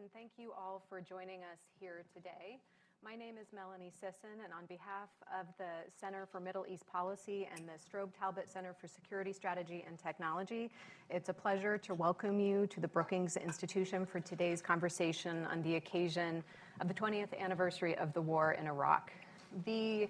and thank you all for joining us here today. My name is Melanie Sisson, and on behalf of the Center for Middle East Policy and the Strobe Talbot Center for Security Strategy and Technology, it's a pleasure to welcome you to the Brookings Institution for today's conversation on the occasion of the 20th anniversary of the war in Iraq. The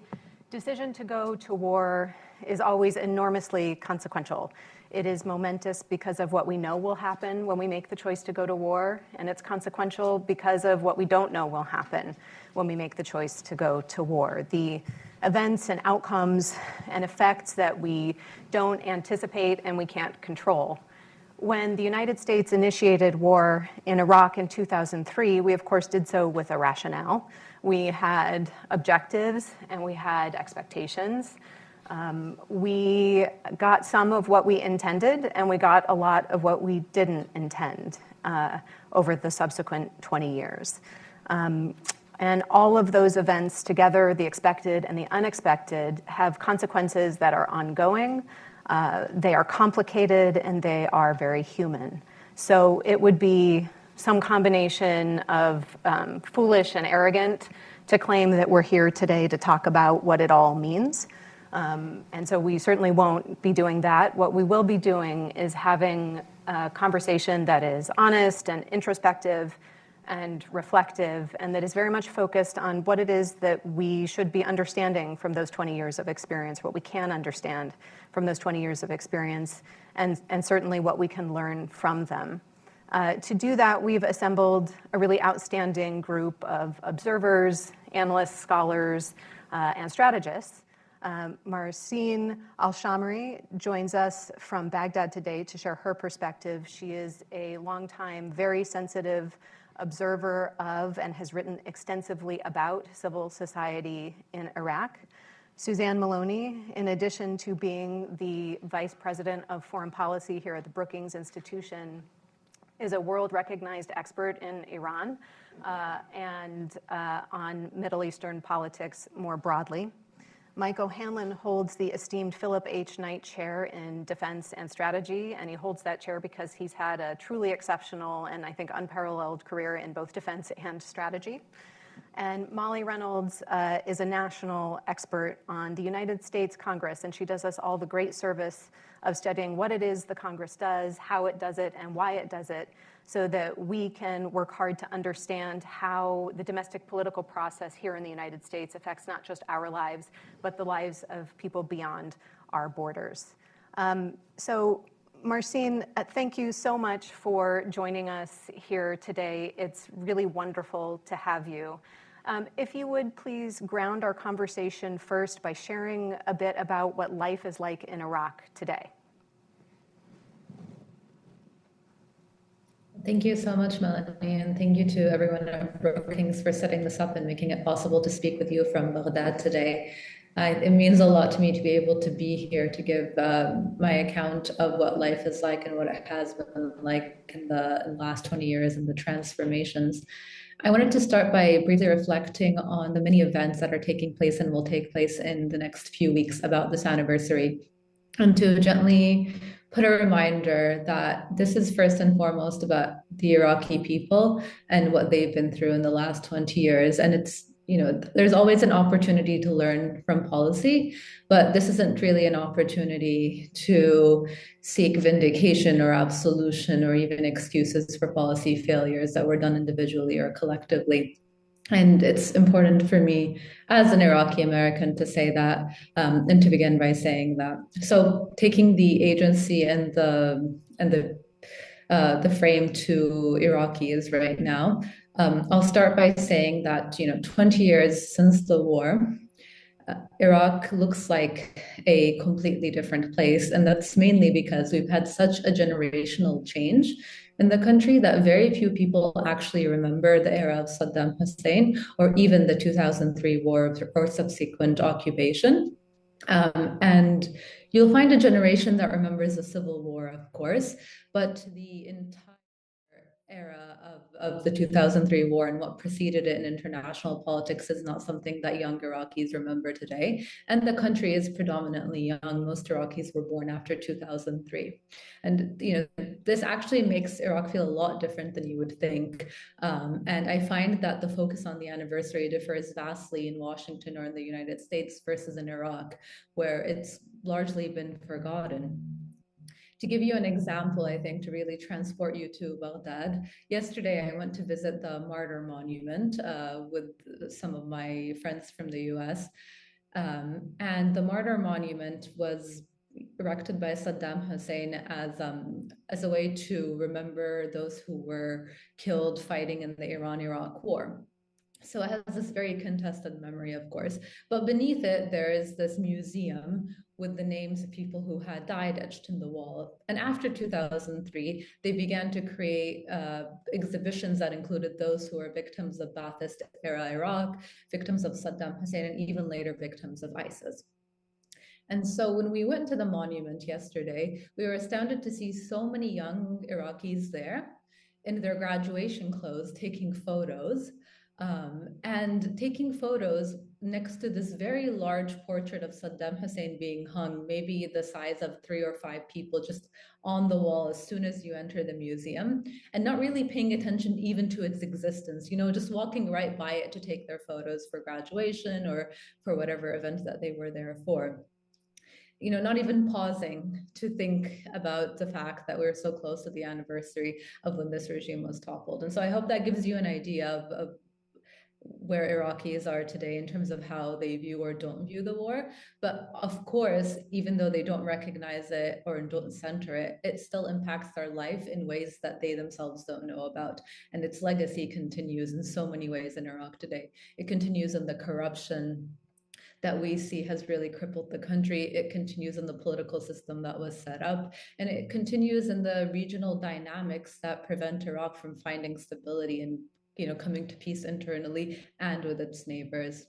decision to go to war is always enormously consequential. It is momentous because of what we know will happen when we make the choice to go to war, and it's consequential because of what we don't know will happen when we make the choice to go to war. The events and outcomes and effects that we don't anticipate and we can't control. When the United States initiated war in Iraq in 2003, we of course did so with a rationale. We had objectives and we had expectations. We got some of what we intended, and we got a lot of what we didn't intend over the subsequent 20 years. And all of those events together, the expected and the unexpected, have consequences that are ongoing. They are complicated, and they are very human. So it would be some combination of foolish and arrogant to claim that we're here today to talk about what it all means. And so we certainly won't be doing that. What we will be doing is having a conversation that is honest and introspective and reflective, and that is very much focused on what it is that we should be understanding from those 20 years of experience, what we can understand from those 20 years of experience, and certainly what we can learn from them. To do that, we've assembled a really outstanding group of observers, analysts, scholars, and strategists. Marcin Al-Shamri joins us from Baghdad today to share her perspective. She is a longtime, very sensitive observer of and has written extensively about civil society in Iraq. Suzanne Maloney, in addition to being the Vice President of Foreign Policy here at the Brookings Institution, is a world-recognized expert in Iran and on Middle Eastern politics more broadly. Mike O'Hanlon holds the esteemed Philip H. Knight Chair in Defense and Strategy, and he holds that chair because he's had a truly exceptional and I think unparalleled career in both defense and strategy. And Molly Reynolds is a national expert on the United States Congress, and she does us all the great service of studying what it is the Congress does, how it does it, and why it does it, so that we can work hard to understand how the domestic political process here in the United States affects not just our lives, but the lives of people beyond our borders. So Marcin, thank you so much for joining us here today. It's really wonderful to have you. If you would please ground our conversation first by sharing a bit about what life is like in Iraq today. Thank you so much, Melanie, and thank you to everyone at Brookings for setting this up and making it possible to speak with you from Baghdad today. It means a lot to me to be able to be here to give my account of what life is like and what it has been like in the last 20 years and the transformations. I wanted to start by briefly reflecting on the many events that are taking place and will take place in the next few weeks about this anniversary, and to gently put a reminder that this is first and foremost about the Iraqi people and what they've been through in the last 20 years. And it's, there's always an opportunity to learn from policy, but this isn't really an opportunity to seek vindication or absolution or even excuses for policy failures that were done individually or collectively. And it's important for me as an Iraqi American to say that, and to begin by saying that. So taking the agency and the frame to Iraqis right now, I'll start by saying that 20 years since the war, Iraq looks like a completely different place, and that's mainly because we've had such a generational change in the country that very few people actually remember the era of Saddam Hussein or even the 2003 war or subsequent occupation. And you'll find a generation that remembers the Civil War, of course, but the entire era of the 2003 war and what preceded it in international politics is not something that young Iraqis remember today. And the country is predominantly young. Most Iraqis were born after 2003. And, this actually makes Iraq feel a lot different than you would think. And I find that the focus on the anniversary differs vastly in Washington or in the United States versus in Iraq, where it's largely been forgotten. To give you an example, I think, to really transport you to Baghdad, yesterday I went to visit the Martyr Monument with some of my friends from the US. And the Martyr Monument was erected by Saddam Hussein as a way to remember those who were killed fighting in the Iran-Iraq War. So it has this very contested memory, of course. But beneath it, there is this museum with the names of people who had died etched in the wall. And after 2003, they began to create exhibitions that included those who were victims of Ba'athist era Iraq, victims of Saddam Hussein, and even later victims of ISIS. And so when we went to the monument yesterday, we were astounded to see so many young Iraqis there in their graduation clothes taking photos. And taking photos next to this very large portrait of Saddam Hussein being hung, maybe the size of 3 or 5 people just on the wall as soon as you enter the museum, and not really paying attention even to its existence, just walking right by it to take their photos for graduation or for whatever event that they were there for. Not even pausing to think about the fact that we're so close to the anniversary of when this regime was toppled. And so I hope that gives you an idea of where Iraqis are today in terms of how they view or don't view the war. But of course, even though they don't recognize it or don't center it, it still impacts their life in ways that they themselves don't know about. And its legacy continues in so many ways in Iraq today. It continues in the corruption that we see has really crippled the country. It continues in the political system that was set up, and it continues in the regional dynamics that prevent Iraq from finding stability and coming to peace internally and with its neighbors.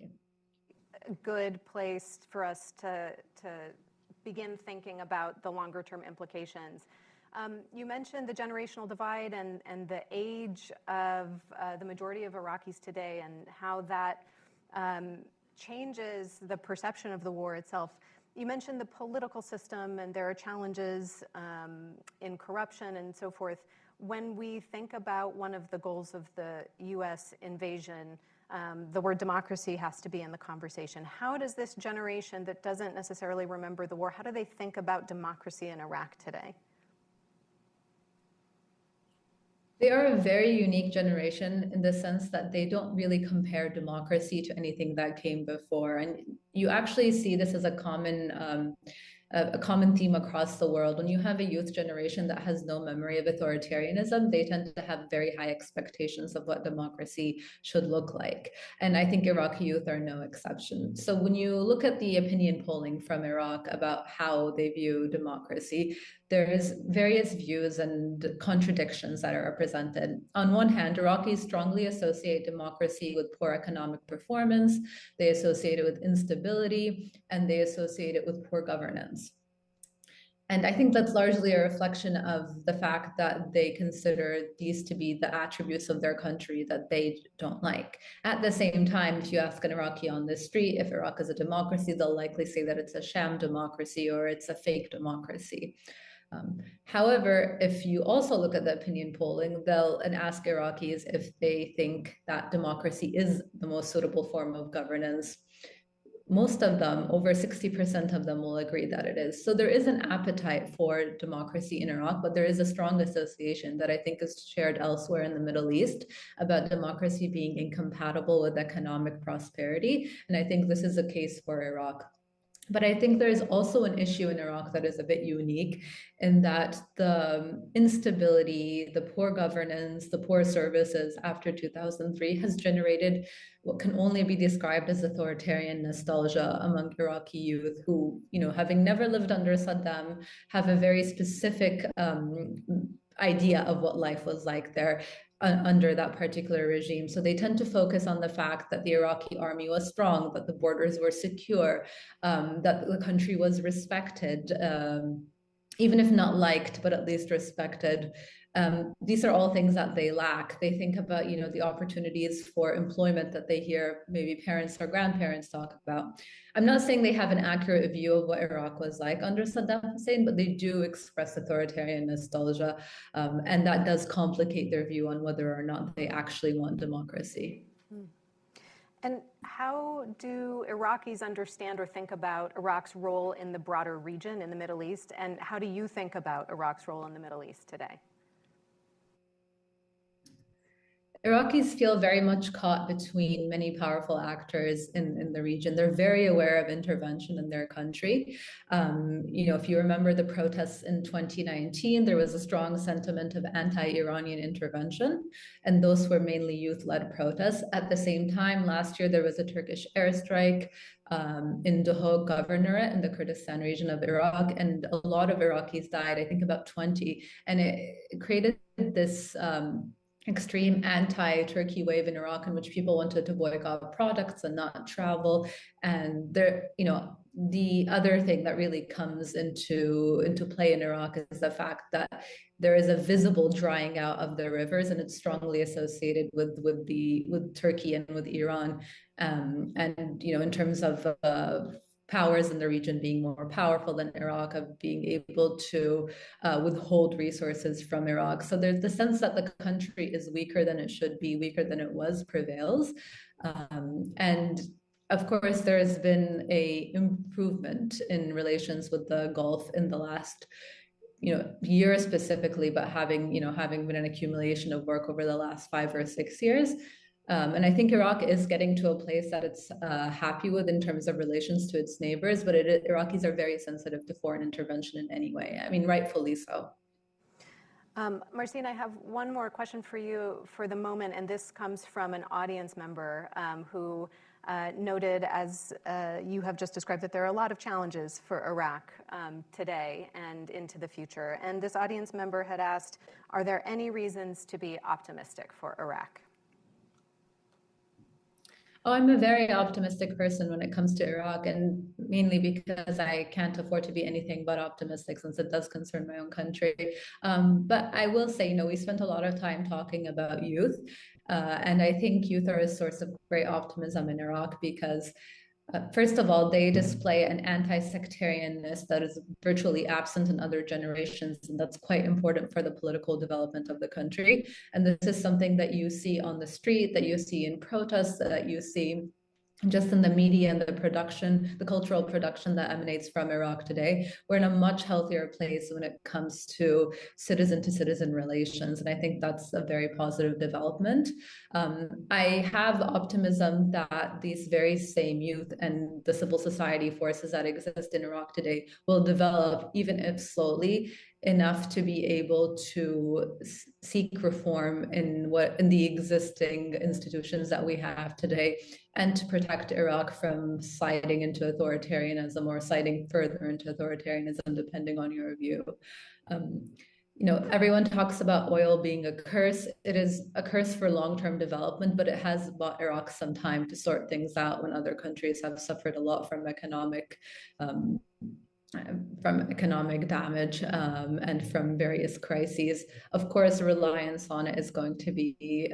A good place for us to begin thinking about the longer term implications. You mentioned the generational divide and the age of the majority of Iraqis today and how that changes the perception of the war itself. You mentioned the political system, and there are challenges in corruption and so forth. When we think about one of the goals of the U.S. invasion, the word democracy has to be in the conversation. How does this generation that doesn't necessarily remember the war, how do they think about democracy in Iraq today? They are a very unique generation in the sense that they don't really compare democracy to anything that came before. And you actually see this as a common theme across the world. When you have a youth generation that has no memory of authoritarianism, they tend to have very high expectations of what democracy should look like. And I think Iraqi youth are no exception. So when you look at the opinion polling from Iraq about how they view democracy, there's various views and contradictions that are represented. On one hand, Iraqis strongly associate democracy with poor economic performance, they associate it with instability, and they associate it with poor governance. And I think that's largely a reflection of the fact that they consider these to be the attributes of their country that they don't like. At the same time, if you ask an Iraqi on the street if Iraq is a democracy, they'll likely say that it's a sham democracy or it's a fake democracy. However, if you also look at the opinion polling, and ask Iraqis if they think that democracy is the most suitable form of governance, most of them, over 60% of them, will agree that it is. So there is an appetite for democracy in Iraq, but there is a strong association that I think is shared elsewhere in the Middle East about democracy being incompatible with economic prosperity. And I think this is a case for Iraq. But I think there is also an issue in Iraq that is a bit unique in that the instability, the poor governance, the poor services after 2003 has generated what can only be described as authoritarian nostalgia among Iraqi youth who, having never lived under Saddam, have a very specific idea of what life was like there under that particular regime. So they tend to focus on the fact that the Iraqi army was strong, that the borders were secure, that the country was respected, even if not liked, but at least respected. These are all things that they lack. They think about, the opportunities for employment that they hear maybe parents or grandparents talk about. I'm not saying they have an accurate view of what Iraq was like under Saddam Hussein, but they do express authoritarian nostalgia, and that does complicate their view on whether or not they actually want democracy. And how do Iraqis understand or think about Iraq's role in the broader region in the Middle East? And how do you think about Iraq's role in the Middle East today? Iraqis feel very much caught between many powerful actors in the region. They're very aware of intervention in their country. If you remember the protests in 2019, there was a strong sentiment of anti-Iranian intervention, and those were mainly youth-led protests. At the same time, last year, there was a Turkish airstrike in Duhok Governorate in the Kurdistan region of Iraq, and a lot of Iraqis died, I think about 20, and it created this extreme anti-Turkey wave in Iraq in which people wanted to boycott products and not travel. And the other thing that really comes into play in Iraq is the fact that there is a visible drying out of the rivers, and it's strongly associated with Turkey and with Iran. In terms of powers in the region being more powerful than Iraq, of being able to withhold resources from Iraq. So there's the sense that the country is weaker than it should be, weaker than it was, prevails. And of course, there's been a improvement in relations with the Gulf in the last year specifically, but having been an accumulation of work over the last 5 or 6 years. And I think Iraq is getting to a place that it's happy with in terms of relations to its neighbors, but Iraqis are very sensitive to foreign intervention in any way. I mean, rightfully so. Marcin, I have one more question for you for the moment, and this comes from an audience member who noted, as you have just described, that there are a lot of challenges for Iraq today and into the future. And this audience member had asked, are there any reasons to be optimistic for Iraq? Oh, I'm a very optimistic person when it comes to Iraq, and mainly because I can't afford to be anything but optimistic since it does concern my own country. But I will say, we spent a lot of time talking about youth, and I think youth are a source of great optimism in Iraq because first of all, they display an anti-sectarianness that is virtually absent in other generations, and that's quite important for the political development of the country. And this is something that you see on the street, that you see in protests, that you see just in the media and the production, the cultural production that emanates from Iraq today. We're in a much healthier place when it comes to citizen relations. And I think that's a very positive development. I have optimism that these very same youth and the civil society forces that exist in Iraq today will develop, even if slowly, enough to be able to seek reform in the existing institutions that we have today, and to protect Iraq from sliding into authoritarianism or sliding further into authoritarianism, depending on your view. Everyone talks about oil being a curse. It is a curse for long-term development, but it has bought Iraq some time to sort things out when other countries have suffered a lot from economic damage and from various crises. Of course, reliance on it is going to be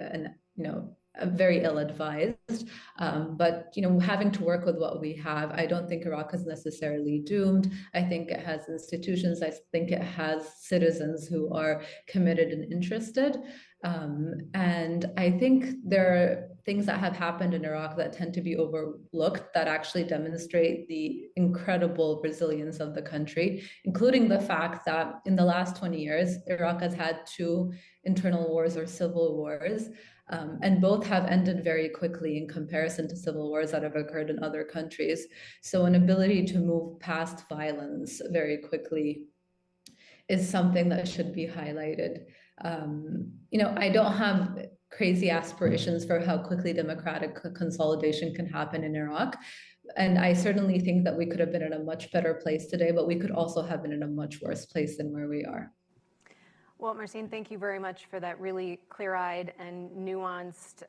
very ill-advised, but having to work with what we have, I don't think Iraq is necessarily doomed. I think it has institutions. I think it has citizens who are committed and interested. And I think there are things that have happened in Iraq that tend to be overlooked that actually demonstrate the incredible resilience of the country, including the fact that in the last 20 years, Iraq has had 2 internal wars or civil wars, and both have ended very quickly in comparison to civil wars that have occurred in other countries. So an ability to move past violence very quickly is something that should be highlighted. I don't have crazy aspirations for how quickly democratic consolidation can happen in Iraq. And I certainly think that we could have been in a much better place today, but we could also have been in a much worse place than where we are. Well, Marcin, thank you very much for that really clear-eyed and nuanced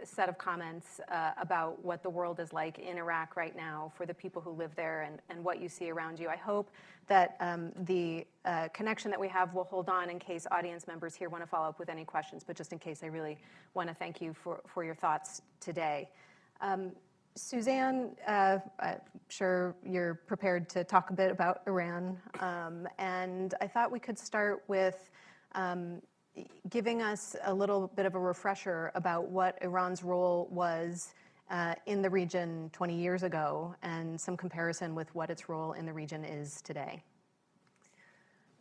set of comments about what the world is like in Iraq right now for the people who live there and what you see around you. I hope that the connection that we have will hold on in case audience members here want to follow up with any questions, but just in case, I really want to thank you for your thoughts today. Suzanne, I'm sure you're prepared to talk a bit about Iran, and I thought we could start with giving us a little bit of a refresher about what Iran's role was in the region 20 years ago and some comparison with what its role in the region is today.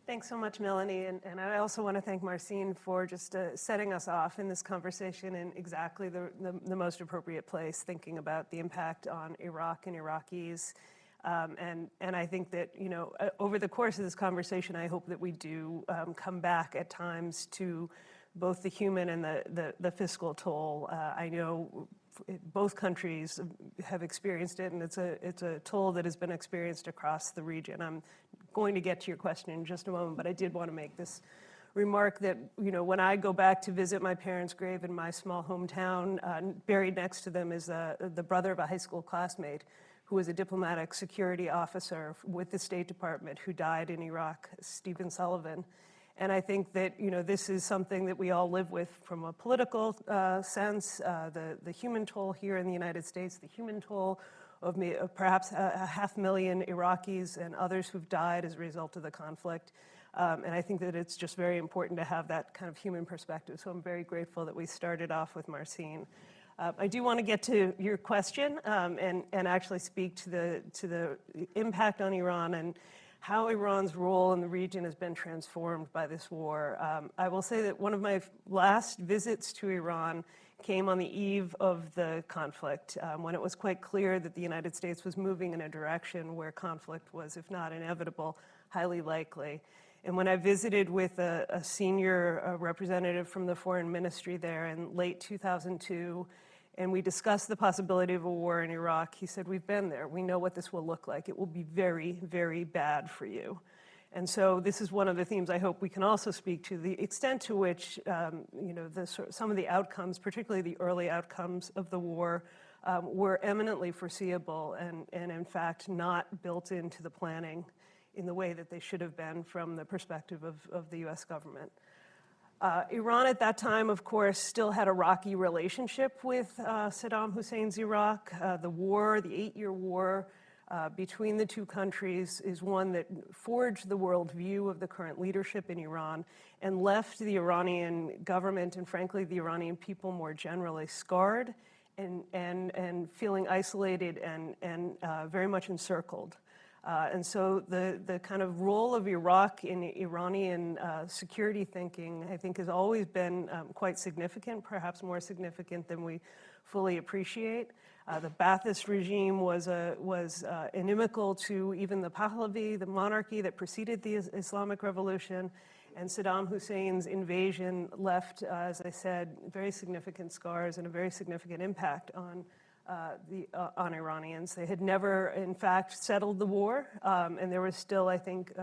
Thanks so much, Melanie. And I also want to thank Marcin for just setting us off in this conversation in exactly the most appropriate place, thinking about the impact on Iraq and Iraqis. And I think that, you know, over the course of this conversation, I hope that we do come back at times to both the human and the fiscal toll. I know both countries have experienced it, and it's a toll that has been experienced across the region. I'm going to get to your question in just a moment, but I did want to make this remark that, you know, when I go back to visit my parents' grave in my small hometown, buried next to them is the brother of a high school classmate who was a diplomatic security officer with the State Department who died in Iraq, Stephen Sullivan. And I think that, you know, this is something that we all live with from a political sense, the human toll here in the United States, the human toll of perhaps 500,000 Iraqis and others who've died as a result of the conflict. And I think that it's just very important to have that kind of human perspective. So I'm very grateful that we started off with Marcin. I do want to get to your question and actually speak to the impact on Iran and how Iran's role in the region has been transformed by this war. I will say that one of my last visits to Iran came on the eve of the conflict, when it was quite clear that the United States was moving in a direction where conflict was, if not inevitable, highly likely. And when I visited with a senior representative from the foreign ministry there in late 2002, and we discussed the possibility of a war in Iraq, he said, "We've been there. We know what this will look like. It will be very, very bad for you." And so this is one of the themes I hope we can also speak to, the extent to which, you know, some of the outcomes, particularly the early outcomes of the war, were eminently foreseeable and in fact not built into the planning in the way that they should have been from the perspective of the US government. Iran at that time, of course, still had a rocky relationship with Saddam Hussein's Iraq. The war, the 8-year war between the two countries, is one that forged the worldview of the current leadership in Iran and left the Iranian government and, frankly, the Iranian people more generally scarred and feeling isolated and very much encircled. And so the kind of role of Iraq in Iranian security thinking, I think, has always been quite significant, perhaps more significant than we fully appreciate. The Ba'athist regime was inimical to even the Pahlavi, the monarchy that preceded the Islamic Revolution, and Saddam Hussein's invasion left, as I said, very significant scars and a very significant impact on Iranians. They had never, in fact, settled the war, and there was still, I think,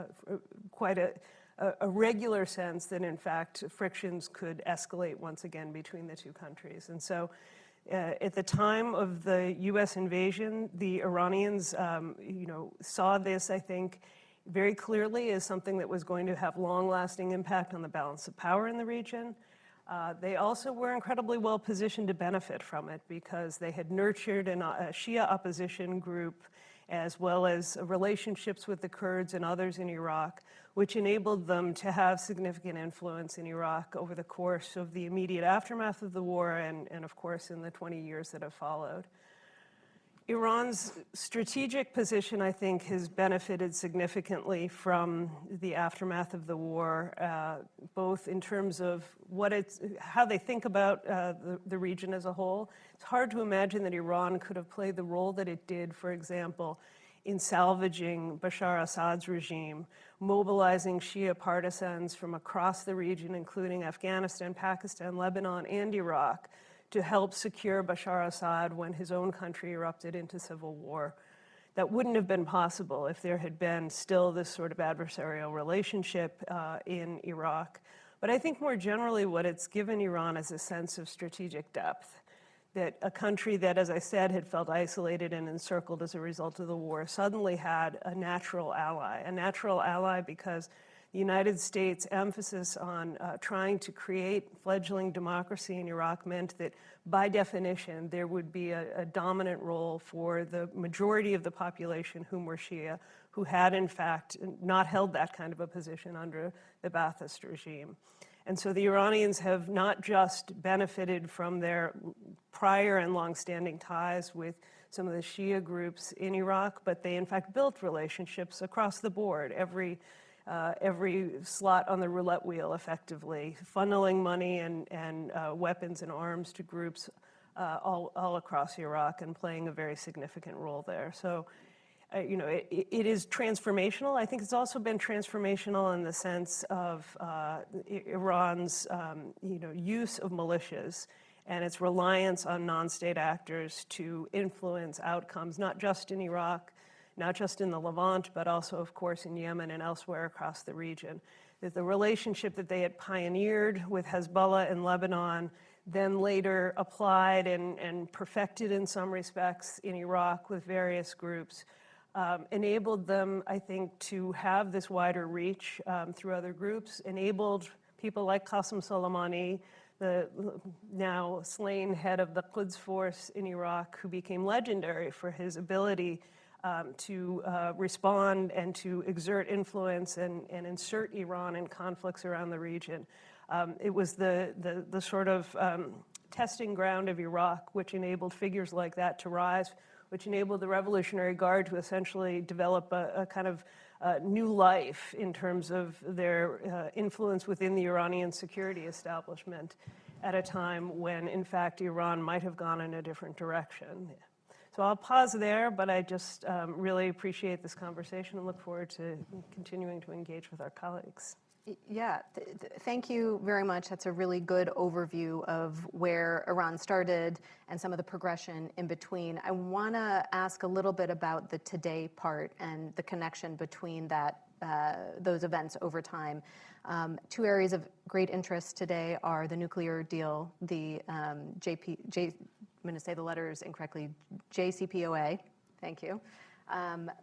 quite a regular sense that, in fact, frictions could escalate once again between the two countries. And so at the time of the U.S. invasion, the Iranians, you know, saw this, I think, very clearly as something that was going to have long-lasting impact on the balance of power in the region. They also were incredibly well positioned to benefit from it because they had nurtured a Shia opposition group as well as relationships with the Kurds and others in Iraq, which enabled them to have significant influence in Iraq over the course of the immediate aftermath of the war and of course, in the 20 years that have followed. Iran's strategic position, I think, has benefited significantly from the aftermath of the war, both in terms of how they think about the region as a whole. It's hard to imagine that Iran could have played the role that it did, for example, in salvaging Bashar Assad's regime, mobilizing Shia partisans from across the region, including Afghanistan, Pakistan, Lebanon, and Iraq, to help secure Bashar Assad when his own country erupted into civil war. That wouldn't have been possible if there had been still this sort of adversarial relationship in Iraq. But I think more generally what it's given Iran is a sense of strategic depth. That a country that, as I said, had felt isolated and encircled as a result of the war suddenly had a natural ally because the United States' emphasis on trying to create fledgling democracy in Iraq meant that, by definition, there would be a dominant role for the majority of the population whom were Shia, who had, in fact, not held that kind of a position under the Ba'athist regime. And so the Iranians have not just benefited from their prior and longstanding ties with some of the Shia groups in Iraq, but they, in fact, built relationships across the board, every slot on the roulette wheel, effectively, funneling money and weapons and arms to groups all across Iraq and playing a very significant role there. So, it is transformational. I think it's also been transformational in the sense of Iran's, use of militias and its reliance on non-state actors to influence outcomes, not just in Iraq, not just in the Levant, but also, of course, in Yemen and elsewhere across the region. That the relationship that they had pioneered with Hezbollah in Lebanon, then later applied and perfected in some respects in Iraq with various groups, enabled them, I think, to have this wider reach through other groups, enabled people like Qasem Soleimani, the now slain head of the Quds force in Iraq, who became legendary for his ability to respond and to exert influence and insert Iran in conflicts around the region. It was the sort of testing ground of Iraq, which enabled figures like that to rise, which enabled the Revolutionary Guard to essentially develop a kind of new life in terms of their influence within the Iranian security establishment at a time when, in fact, Iran might have gone in a different direction. So I'll pause there, but I just really appreciate this conversation and look forward to continuing to engage with our colleagues. Yeah, thank you very much. That's a really good overview of where Iran started and some of the progression in between. I want to ask a little bit about the today part and the connection between those events over time. Two areas of great interest today are the nuclear deal, the I'm going to say the letters incorrectly, JCPOA, thank you.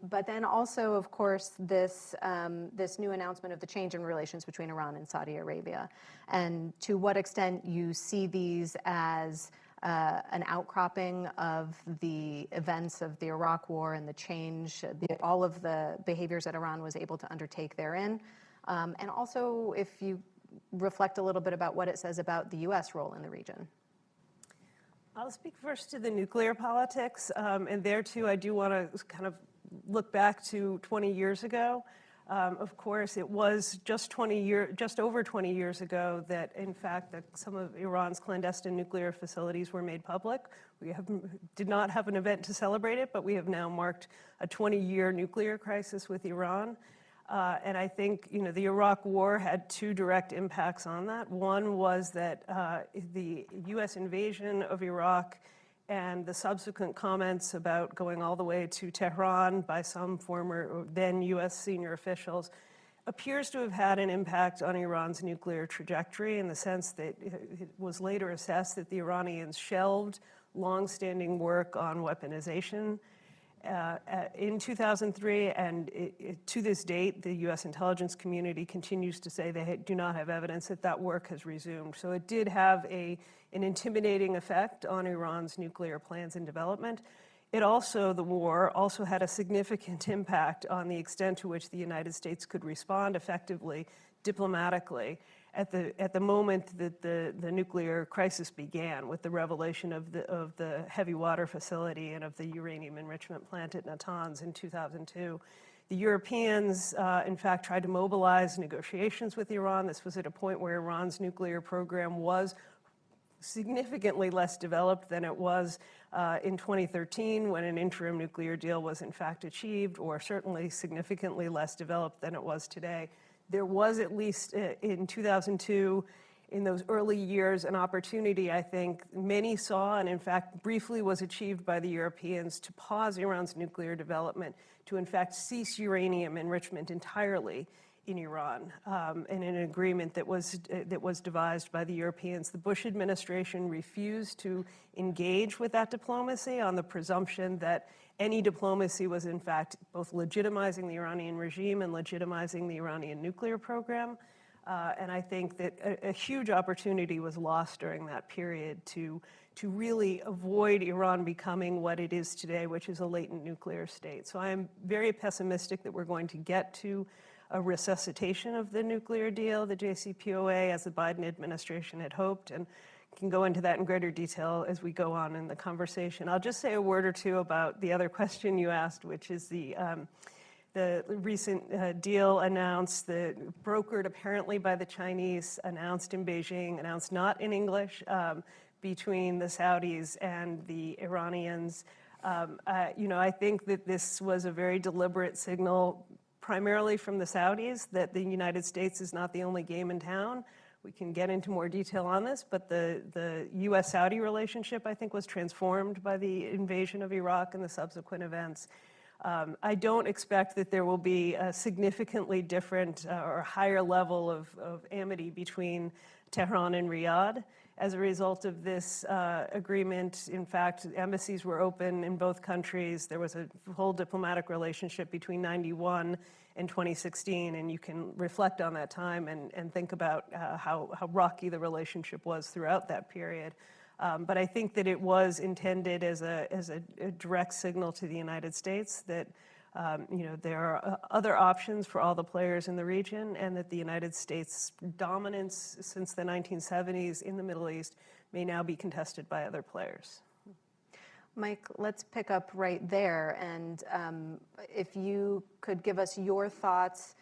But then also, of course, this new announcement of the change in relations between Iran and Saudi Arabia, and to what extent you see these as an outcropping of the events of the Iraq War and the change, all of the behaviors that Iran was able to undertake therein, and also if you reflect a little bit about what it says about the U.S. role in the region. I'll speak first to the nuclear politics, and there too I do want to kind of look back to 20 years ago. Of course, it was just over 20 years ago that, in fact, some of Iran's clandestine nuclear facilities were made public. We did not have an event to celebrate it, but we have now marked a 20-year nuclear crisis with Iran. And I think, the Iraq War had two direct impacts on that. One was that the U.S. invasion of Iraq and the subsequent comments about going all the way to Tehran by some former or then U.S. senior officials appears to have had an impact on Iran's nuclear trajectory in the sense that it was later assessed that the Iranians shelved longstanding work on weaponization in 2003, and to this date, the U.S. intelligence community continues to say they do not have evidence that that work has resumed. So it did have an intimidating effect on Iran's nuclear plans and development. The war also had a significant impact on the extent to which the United States could respond effectively diplomatically at the moment that the nuclear crisis began with the revelation of the heavy water facility and of the uranium enrichment plant at Natanz in 2002. The Europeans, in fact, tried to mobilize negotiations with Iran. This was at a point where Iran's nuclear program was significantly less developed than it was in 2013 when an interim nuclear deal was in fact achieved, or certainly significantly less developed than it was today. There was, at least in 2002, in those early years, an opportunity, I think, many saw, and in fact briefly was achieved by the Europeans, to pause Iran's nuclear development, to in fact cease uranium enrichment entirely in Iran, and an agreement that was devised by the Europeans. The Bush administration refused to engage with that diplomacy on the presumption that any diplomacy was in fact both legitimizing the Iranian regime and legitimizing the Iranian nuclear program. And I think that a huge opportunity was lost during that period to really avoid Iran becoming what it is today, which is a latent nuclear state. So I am very pessimistic that we're going to get to a resuscitation of the nuclear deal, the JCPOA, as the Biden administration had hoped, and can go into that in greater detail as we go on in the conversation. I'll just say a word or two about the other question you asked, which is the recent deal announced, brokered apparently by the Chinese, announced in Beijing, announced not in English, between the Saudis and the Iranians. I think that this was a very deliberate signal, primarily from the Saudis, that the United States is not the only game in town. We can get into more detail on this, but the U.S.-Saudi relationship, I think, was transformed by the invasion of Iraq and the subsequent events. I don't expect that there will be a significantly different or higher level of amity between Tehran and Riyadh as a result of this agreement. In fact, embassies were open in both countries. There was a whole diplomatic relationship between 91 and 2016, and you can reflect on that time and think about how rocky the relationship was throughout that period. But I think that it was intended as a direct signal to the United States that there are other options for all the players in the region, and that the United States' dominance since the 1970s in the Middle East may now be contested by other players. Mike, let's pick up right there, and if you could give us your thoughts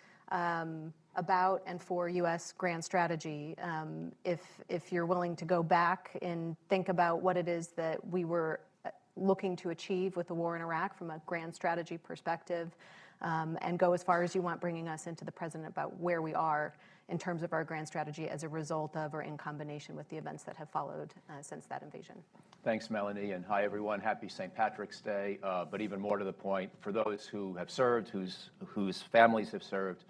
about and for U.S. grand strategy, if you're willing to go back and think about what it is that we were looking to achieve with the war in Iraq from a grand strategy perspective, and go as far as you want, bringing us into the present about where we are in terms of our grand strategy as a result of or in combination with the events that have followed since that invasion. Thanks, Melanie, and hi, everyone. Happy St. Patrick's Day, but even more to the point, for those who have served, whose families have served,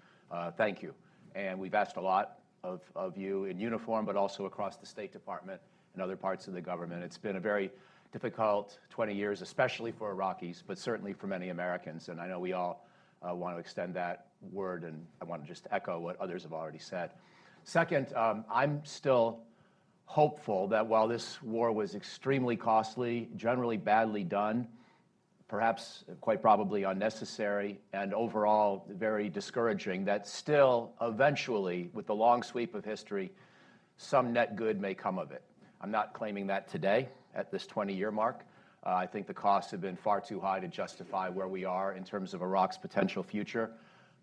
thank you. And we've asked a lot of you in uniform, but also across the State Department and other parts of the government. It's been a very difficult 20 years, especially for Iraqis, but certainly for many Americans. And I know we all want to extend that word, and I want to just echo what others have already said. Second, I'm still hopeful that while this war was extremely costly, generally badly done, perhaps quite probably unnecessary, and overall very discouraging, that still eventually, with the long sweep of history, some net good may come of it. I'm not claiming that today at this 20-year mark. I think the costs have been far too high to justify where we are in terms of Iraq's potential future.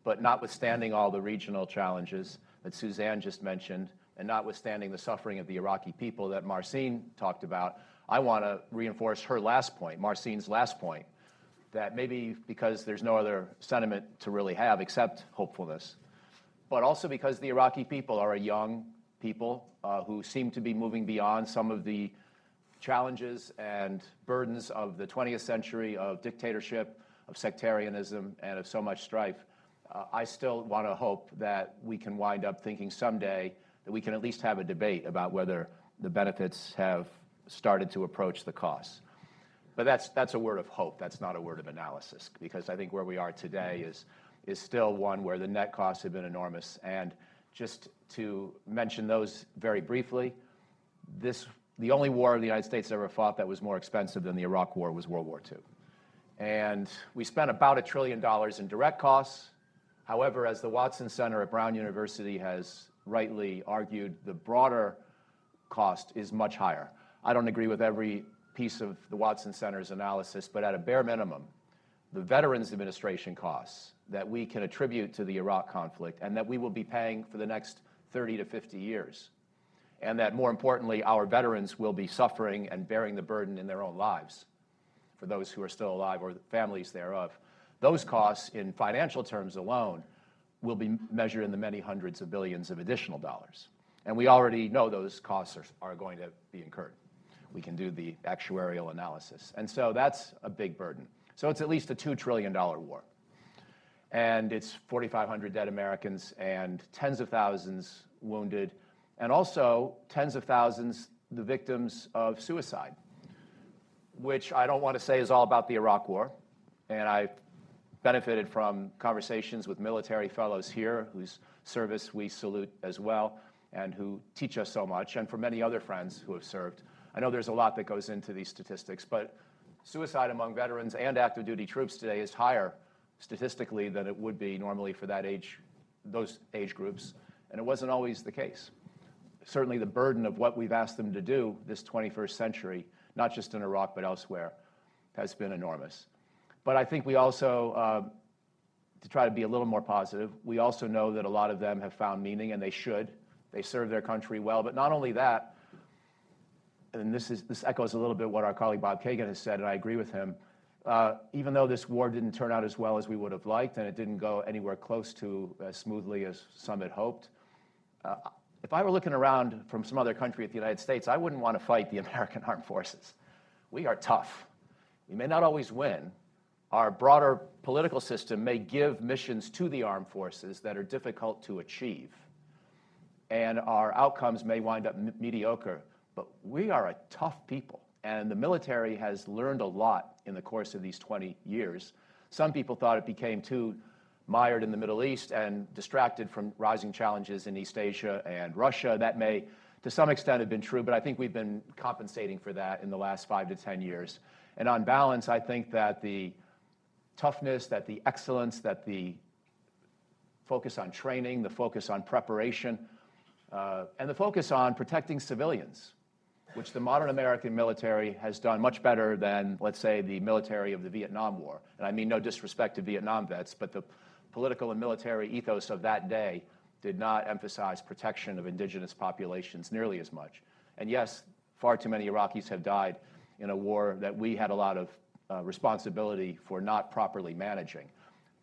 But notwithstanding all the regional challenges that Suzanne just mentioned, and notwithstanding the suffering of the Iraqi people that Marcin talked about, I want to reinforce her last point, Marcin's last point, that maybe because there's no other sentiment to really have except hopefulness, but also because the Iraqi people are a young people who seem to be moving beyond some of the challenges and burdens of the 20th century of dictatorship, of sectarianism, and of so much strife. I still want to hope that we can wind up thinking someday that we can at least have a debate about whether the benefits have started to approach the costs. But that's a word of hope. That's not a word of analysis, because I think where we are today is still one where the net costs have been enormous. And just to mention those very briefly, the only war the United States ever fought that was more expensive than the Iraq War was World War II. And we spent about $1 trillion in direct costs. However, as the Watson Center at Brown University has rightly argued, the broader cost is much higher. I don't agree with every piece of the Watson Center's analysis, but at a bare minimum, the Veterans Administration costs that we can attribute to the Iraq conflict and that we will be paying for the next 30 to 50 years, and that more importantly, our veterans will be suffering and bearing the burden in their own lives for those who are still alive or the families thereof. Those costs in financial terms alone will be measured in the many hundreds of billions of additional dollars. And we already know those costs are going to be incurred. We can do the actuarial analysis. And so that's a big burden. So it's at least a $2 trillion war. And it's 4,500 dead Americans and tens of thousands wounded, and also tens of thousands the victims of suicide, which I don't want to say is all about the Iraq War. And I've benefited from conversations with military fellows here whose service we salute as well and who teach us so much, and for many other friends who have served. I know there's a lot that goes into these statistics, but suicide among veterans and active duty troops today is higher statistically than it would be normally for those age groups, and it wasn't always the case. Certainly the burden of what we've asked them to do this 21st century, not just in Iraq but elsewhere, has been enormous. But I think we also, to try to be a little more positive, we also know that a lot of them have found meaning, and they should. They serve their country well, but not only that, and this echoes a little bit what our colleague Bob Kagan has said, and I agree with him, even though this war didn't turn out as well as we would have liked, and it didn't go anywhere close to as smoothly as some had hoped, if I were looking around from some other country at the United States, I wouldn't want to fight the American armed forces. We are tough. We may not always win. Our broader political system may give missions to the armed forces that are difficult to achieve, and our outcomes may wind up mediocre, but we are a tough people, and the military has learned a lot in the course of these 20 years. Some people thought it became too mired in the Middle East and distracted from rising challenges in East Asia and Russia. That may, to some extent, have been true, but I think we've been compensating for that in the last 5 to 10 years. And on balance, I think that the toughness, that the excellence, that the focus on training, the focus on preparation, and the focus on protecting civilians, which the modern American military has done much better than, let's say, the military of the Vietnam War. And I mean no disrespect to Vietnam vets, but the political and military ethos of that day did not emphasize protection of indigenous populations nearly as much. And yes, far too many Iraqis have died in a war that we had a lot of responsibility for not properly managing.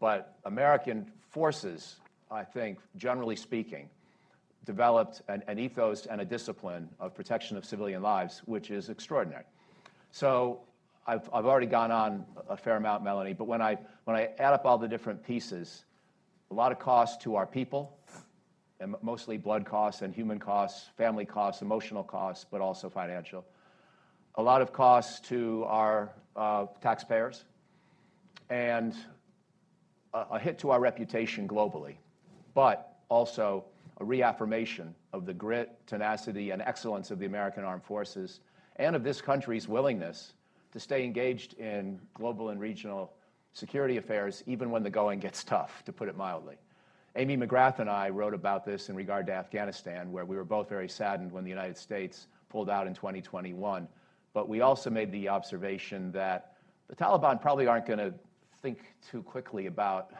But American forces, I think, generally speaking, developed an ethos and a discipline of protection of civilian lives, which is extraordinary. So I've already gone on a fair amount, Melanie, but when I add up all the different pieces, a lot of costs to our people, and mostly blood costs and human costs, family costs, emotional costs, but also financial. A lot of costs to our taxpayers, and a hit to our reputation globally, but also a reaffirmation of the grit, tenacity, and excellence of the American Armed Forces and of this country's willingness to stay engaged in global and regional security affairs even when the going gets tough, to put it mildly. Amy McGrath and I wrote about this in regard to Afghanistan, where we were both very saddened when the United States pulled out in 2021. But we also made the observation that the Taliban probably aren't going to think too quickly about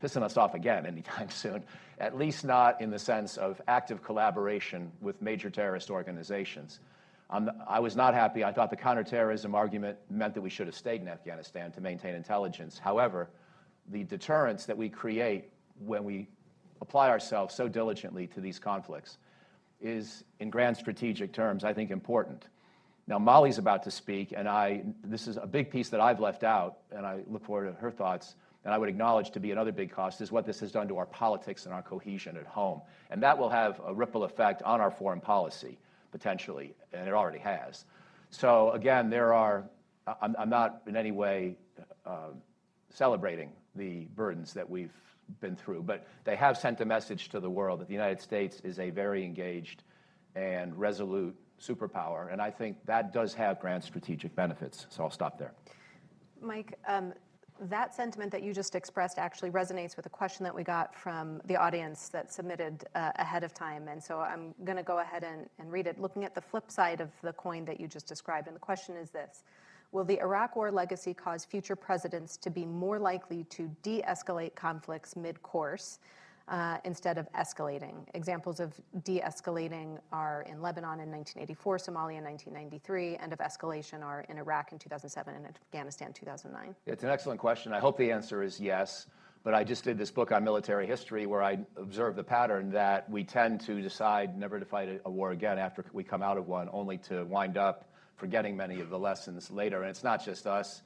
pissing us off again anytime soon, at least not in the sense of active collaboration with major terrorist organizations. I was not happy. I thought the counterterrorism argument meant that we should have stayed in Afghanistan to maintain intelligence. However, the deterrence that we create when we apply ourselves so diligently to these conflicts is, in grand strategic terms, I think important. Now, Molly's about to speak, and this is a big piece that I've left out, and I look forward to her thoughts. And I would acknowledge to be another big cost is what this has done to our politics and our cohesion at home. And that will have a ripple effect on our foreign policy, potentially, and it already has. So again, I'm not in any way celebrating the burdens that we've been through, but they have sent a message to the world that the United States is a very engaged and resolute superpower, and I think that does have grand strategic benefits. So I'll stop there. Mike, that sentiment that you just expressed actually resonates with a question that we got from the audience that submitted ahead of time. And so I'm going to go ahead and read it, looking at the flip side of the coin that you just described. And the question is this: will the Iraq War legacy cause future presidents to be more likely to de-escalate conflicts mid-course instead of escalating? Examples of de-escalating are in Lebanon in 1984, Somalia in 1993, and of escalation are in Iraq in 2007 and Afghanistan 2009. It's an excellent question. I hope the answer is yes, but I just did this book on military history where I observed the pattern that we tend to decide never to fight a war again after we come out of one, only to wind up forgetting many of the lessons later. And it's not just us.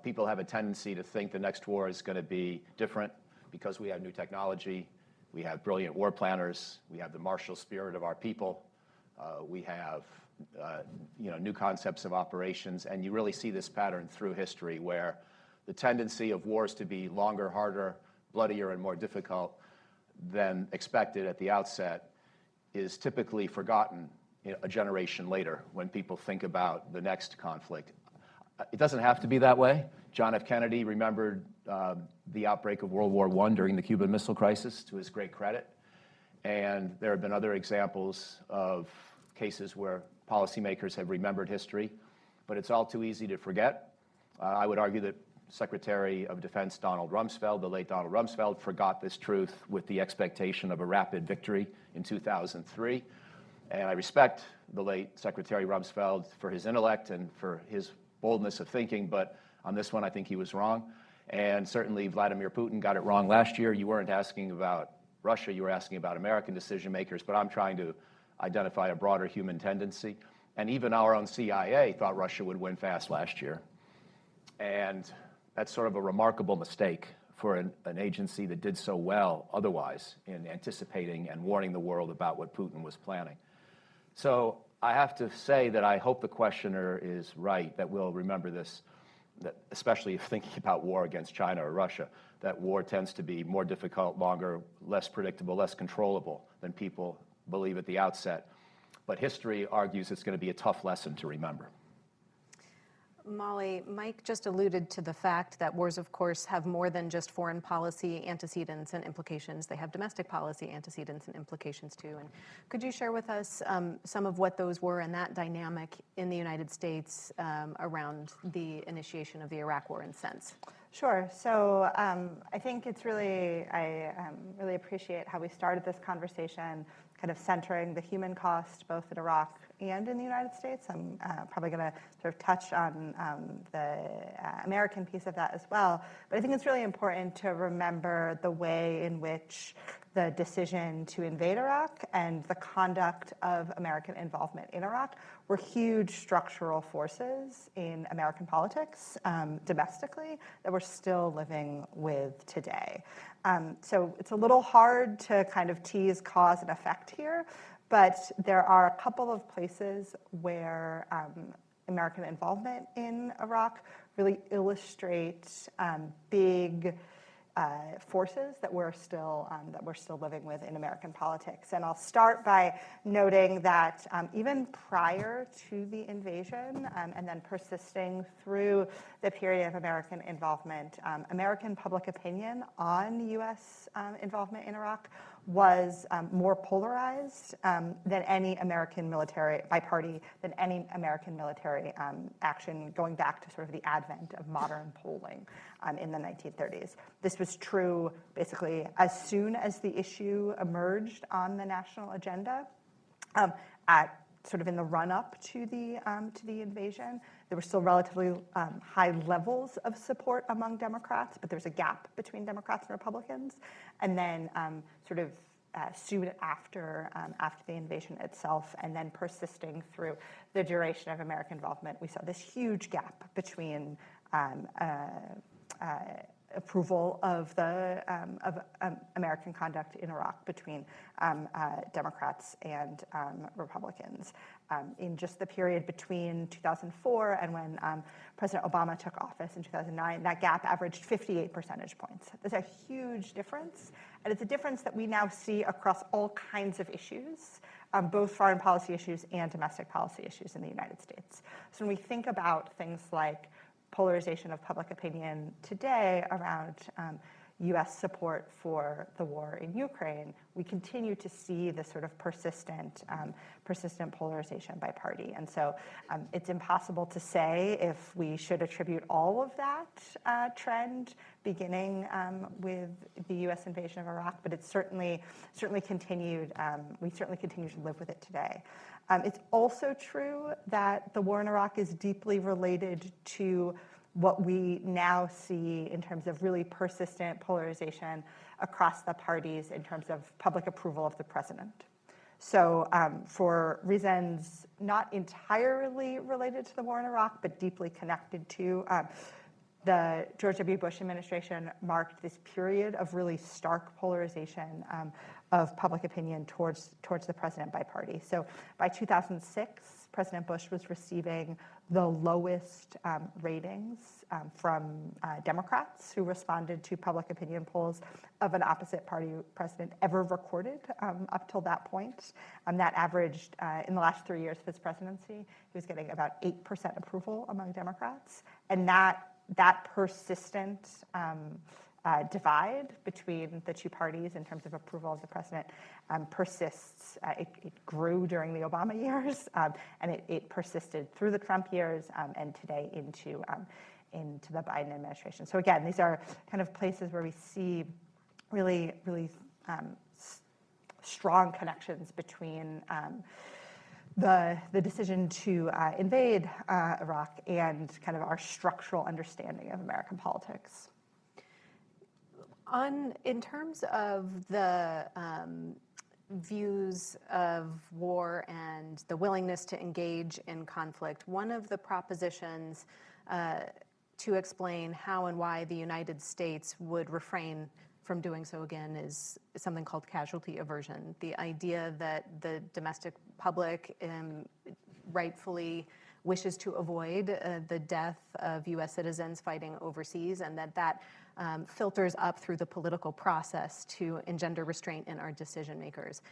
People have a tendency to think the next war is going to be different because we have new technology, we have brilliant war planners, we have the martial spirit of our people, we have new concepts of operations, and you really see this pattern through history where the tendency of wars to be longer, harder, bloodier, and more difficult than expected at the outset is typically forgotten a generation later when people think about the next conflict. It doesn't have to be that way. John F. Kennedy remembered the outbreak of World War I during the Cuban Missile Crisis, to his great credit. And there have been other examples of cases where policymakers have remembered history, but it's all too easy to forget. I would argue that Secretary of Defense Donald Rumsfeld, the late Donald Rumsfeld, forgot this truth with the expectation of a rapid victory in 2003. And I respect the late Secretary Rumsfeld for his intellect and for his boldness of thinking, but on this one, I think he was wrong. And certainly Vladimir Putin got it wrong last year. You weren't asking about Russia, you were asking about American decision makers, but I'm trying to identify a broader human tendency. And even our own CIA thought Russia would win fast last year. And that's sort of a remarkable mistake for an agency that did so well otherwise in anticipating and warning the world about what Putin was planning. So I have to say that I hope the questioner is right, that we'll remember this, that especially if thinking about war against China or Russia, that war tends to be more difficult, longer, less predictable, less controllable than people believe at the outset. But history argues it's going to be a tough lesson to remember. Molly, Mike just alluded to the fact that wars, of course, have more than just foreign policy antecedents and implications. They have domestic policy antecedents and implications, too. And could you share with us some of what those were and that dynamic in the United States around the initiation of the Iraq War in sense? Sure. So I think it's really, I really appreciate how we started this conversation kind of centering the human cost both in Iraq and in the United States. I'm probably going to sort of touch on the American piece of that as well. But I think it's really important to remember the way in which the decision to invade Iraq and the conduct of American involvement in Iraq were huge structural forces in American politics domestically that we're still living with today. So it's a little hard to kind of tease cause and effect here, but there are a couple of places where American involvement in Iraq really illustrates big forces that we're still living with in American politics. And I'll start by noting that even prior to the invasion and then persisting through the period of American involvement, American public opinion on U.S. involvement in Iraq was more polarized than any American military, by party, than any American military action going back to sort of the advent of modern polling in the 1930s. This was true basically as soon as the issue emerged on the national agenda at sort of in the run-up to the invasion. There were still relatively high levels of support among Democrats, but there was a gap between Democrats and Republicans. And then sort of soon after the invasion itself, and then persisting through the duration of American involvement, we saw this huge gap between approval of American conduct in Iraq between Democrats and Republicans. In just the period between 2004 and when President Obama took office in 2009, that gap averaged 58 percentage points. There's a huge difference, and it's a difference that we now see across all kinds of issues, both foreign policy issues and domestic policy issues in the United States. So when we think about things like polarization of public opinion today around U.S. support for the war in Ukraine, we continue to see this sort of persistent polarization by party. And so it's impossible to say if we should attribute all of that trend beginning with the U.S. invasion of Iraq, but it's certainly continued. We certainly continue to live with it today. It's also true that the war in Iraq is deeply related to what we now see in terms of really persistent polarization across the parties in terms of public approval of the president. So for reasons not entirely related to the war in Iraq, but deeply connected to, the George W. Bush administration marked this period of really stark polarization of public opinion towards the president by party. So by 2006, President Bush was receiving the lowest ratings from Democrats who responded to public opinion polls of an opposite party president ever recorded up till that point. That averaged, in the last 3 years of his presidency, he was getting about 8% approval among Democrats. And that persistent divide between the two parties in terms of approval of the president persists. It grew during the Obama years, and it persisted through the Trump years and today into the Biden administration. So again, these are kind of places where we see really strong connections between the decision to invade Iraq and kind of our structural understanding of American politics. In terms of the views of war and the willingness to engage in conflict, one of the propositions to explain how and why the United States would refrain from doing so again is something called casualty aversion. The idea that the domestic public rightfully wishes to avoid the death of U.S. citizens fighting overseas, and that filters up through the political process to engender restraint in our decision makers.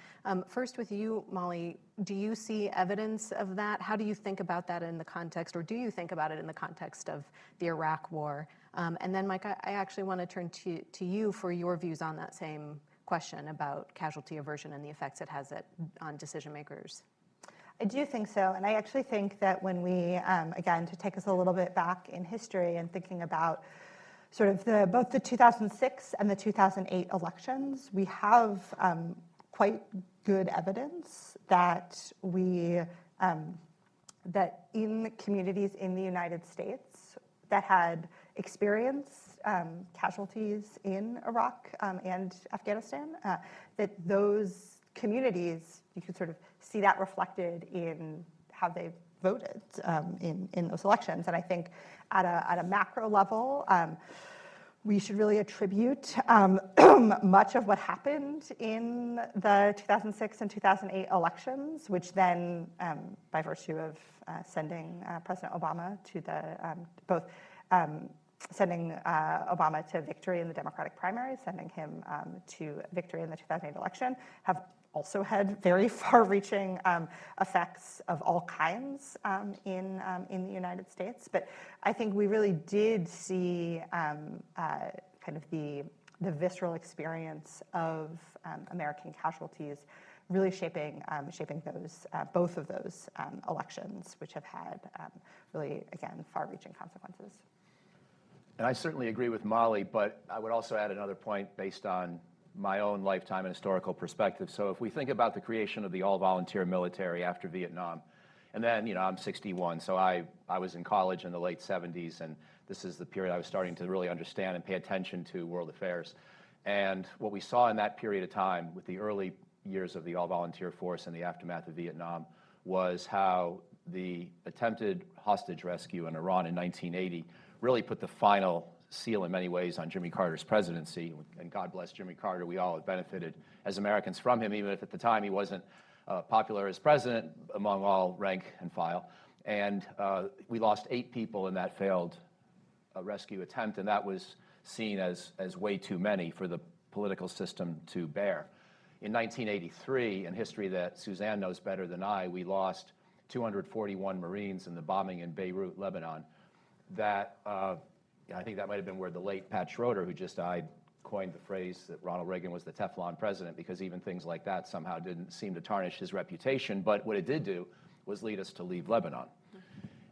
First with you, Molly, do you see evidence of that? How do you think about that in the context, or do you think about it in the context of the Iraq War? And then, Mike, I actually want to turn to you for your views on that same question about casualty aversion and the effects it has on decision makers. I do think so, and I actually think that when we, again, to take us a little bit back in history and thinking about sort of both the 2006 and the 2008 elections, we have quite good evidence that that in communities in the United States that had experienced casualties in Iraq and Afghanistan, that those communities, you could sort of see that reflected in how they voted in those elections. And I think at a macro level, we should really attribute much of what happened in the 2006 and 2008 elections, which then, by virtue of sending President Obama to sending Obama to victory in the Democratic primary, sending him to victory in the 2008 election, have also had very far-reaching effects of all kinds in the United States. But I think we really did see kind of the visceral experience of American casualties really shaping those both of those elections, which have had really, again, far-reaching consequences. And I certainly agree with Molly, but I would also add another point based on my own lifetime and historical perspective. So if we think about the creation of the all-volunteer military after Vietnam, and then, I'm 61, so I was in college in the late 70s, and this is the period I was starting to really understand and pay attention to world affairs. And what we saw in that period of time with the early years of the all-volunteer force and the aftermath of Vietnam was how the attempted hostage rescue in Iran in 1980 really put the final seal in many ways on Jimmy Carter's presidency. And God bless Jimmy Carter. We all have benefited as Americans from him, even if at the time he wasn't popular as president among all rank and file. And we lost 8 people in that failed rescue attempt, and that was seen as way too many for the political system to bear. In 1983, in history that Suzanne knows better than I, we lost 241 Marines in the bombing in Beirut, Lebanon. That I think that might have been where the late Pat Schroeder, who just died, coined the phrase that Ronald Reagan was the Teflon president, because even things like that somehow didn't seem to tarnish his reputation. But what it did do was lead us to leave Lebanon.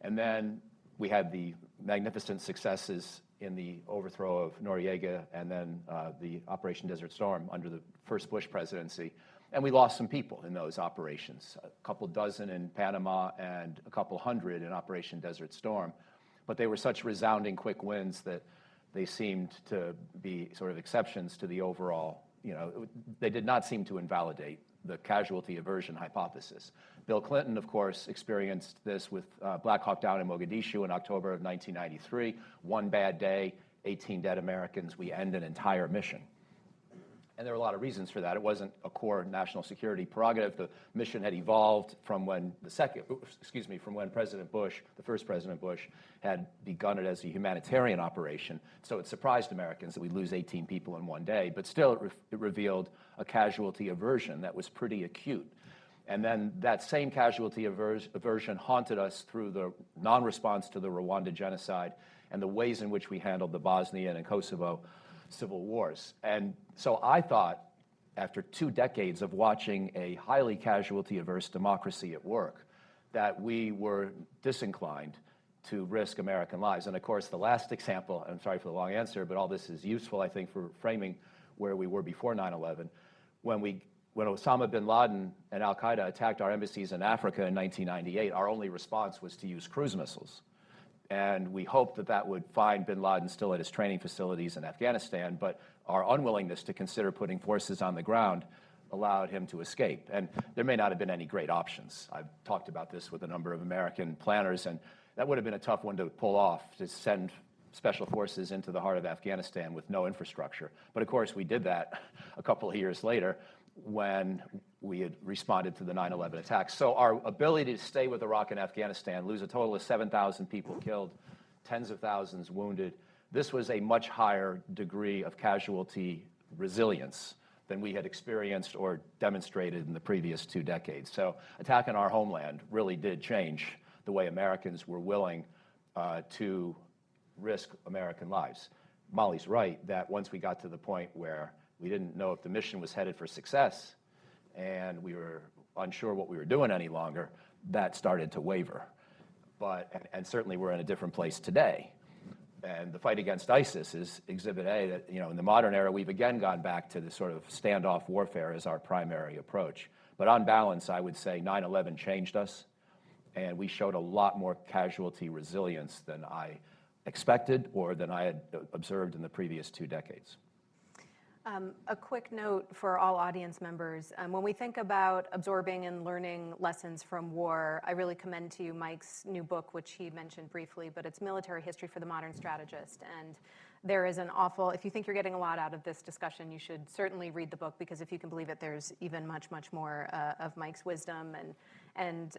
And then we had the magnificent successes in the overthrow of Noriega and then the Operation Desert Storm under the first Bush presidency. And we lost some people in those operations, a couple dozen in Panama and a couple hundred in Operation Desert Storm. But they were such resounding quick wins that they seemed to be sort of exceptions to the overall, they did not seem to invalidate the casualty aversion hypothesis. Bill Clinton, of course, experienced this with Black Hawk Down in Mogadishu in October of 1993. One bad day, 18 dead Americans, we end an entire mission. And there were a lot of reasons for that. It wasn't a core national security prerogative. The mission had evolved from when from when President Bush, the first President Bush, had begun it as a humanitarian operation. So it surprised Americans that we lose 18 people in one day, but still it revealed a casualty aversion that was pretty acute. And then that same casualty aversion haunted us through the non-response to the Rwanda genocide and the ways in which we handled the Bosnian and Kosovo civil wars. And so I thought, after 2 decades of watching a highly casualty-averse democracy at work, that we were disinclined to risk American lives. And of course, the last example, I'm sorry for the long answer, but all this is useful, I think, for framing where we were before 9/11. When Osama bin Laden and al-Qaeda attacked our embassies in Africa in 1998, our only response was to use cruise missiles. And we hoped that that would find bin Laden still at his training facilities in Afghanistan, but our unwillingness to consider putting forces on the ground allowed him to escape. And there may not have been any great options. I've talked about this with a number of American planners, and that would have been a tough one to pull off, to send special forces into the heart of Afghanistan with no infrastructure. But of course, we did that a couple of years later when we had responded to the 9/11 attacks. So our ability to stay with Iraq and Afghanistan, lose a total of 7,000 people killed, tens of thousands wounded, this was a much higher degree of casualty resilience than we had experienced or demonstrated in the previous 2 decades. So attacking our homeland really did change the way Americans were willing to risk American lives. Molly's right that once we got to the point where we didn't know if the mission was headed for success and we were unsure what we were doing any longer, that started to waver. And certainly we're in a different place today. And the fight against ISIS is Exhibit A that, in the modern era, we've again gone back to the sort of standoff warfare as our primary approach. But on balance, I would say 9/11 changed us, and we showed a lot more casualty resilience than I expected or than I had observed in the previous 2 decades. A quick note for all audience members. When we think about absorbing and learning lessons from war, I really commend to you Mike's new book, which he mentioned briefly, but it's Military History for the Modern Strategist. And there is if you think you're getting a lot out of this discussion, you should certainly read the book, because if you can believe it, there's even much, much more of Mike's wisdom and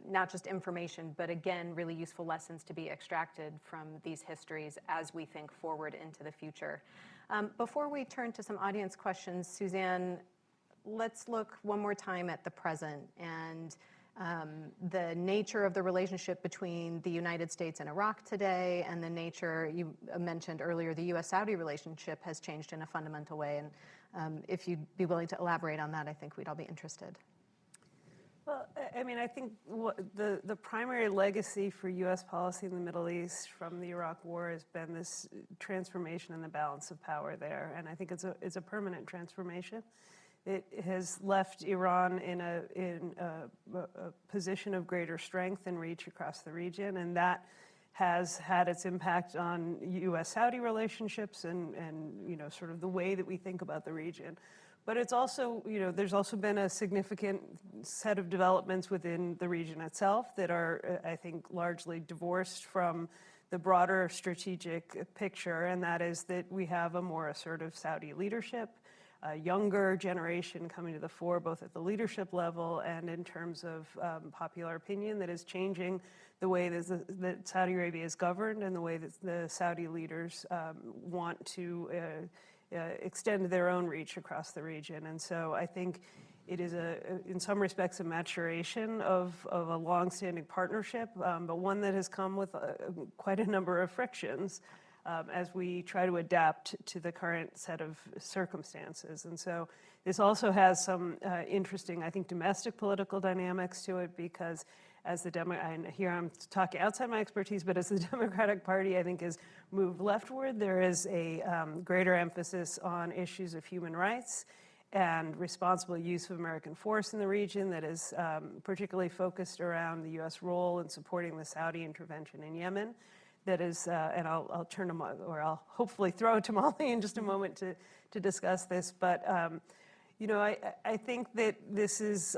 not just information, but again, really useful lessons to be extracted from these histories as we think forward into the future. Before we turn to some audience questions, Suzanne, let's look one more time at the present and the nature of the relationship between the United States and Iraq today, and the nature, you mentioned earlier, the U.S.-Saudi relationship has changed in a fundamental way. And if you'd be willing to elaborate on that, I think we'd all be interested. Well, I mean, I think the primary legacy for U.S. policy in the Middle East from the Iraq War has been this transformation in the balance of power there, and I think it's a permanent transformation. It has left Iran in a position of greater strength and reach across the region, and that has had its impact on U.S.-Saudi relationships and sort of the way that we think about the region. But it's also, there's also been a significant set of developments within the region itself that are, I think, largely divorced from the broader strategic picture, and that is that we have a more assertive Saudi leadership, a younger generation coming to the fore, both at the leadership level and in terms of popular opinion, that is changing the way that Saudi Arabia is governed and the way that the Saudi leaders want to extend their own reach across the region. And so I think it is, in some respects, a maturation of a longstanding partnership, but one that has come with quite a number of frictions as we try to adapt to the current set of circumstances. And so this also has some interesting, I think, domestic political dynamics to it, because as and here I'm talking outside my expertise, but as the Democratic Party, I think, has moved leftward, there is a greater emphasis on issues of human rights and responsible use of American force in the region that is particularly focused around the U.S. role in supporting the Saudi intervention in Yemen. That is, and I'll turn to, or I'll hopefully throw to Molly in just a moment to discuss this, but I think that this is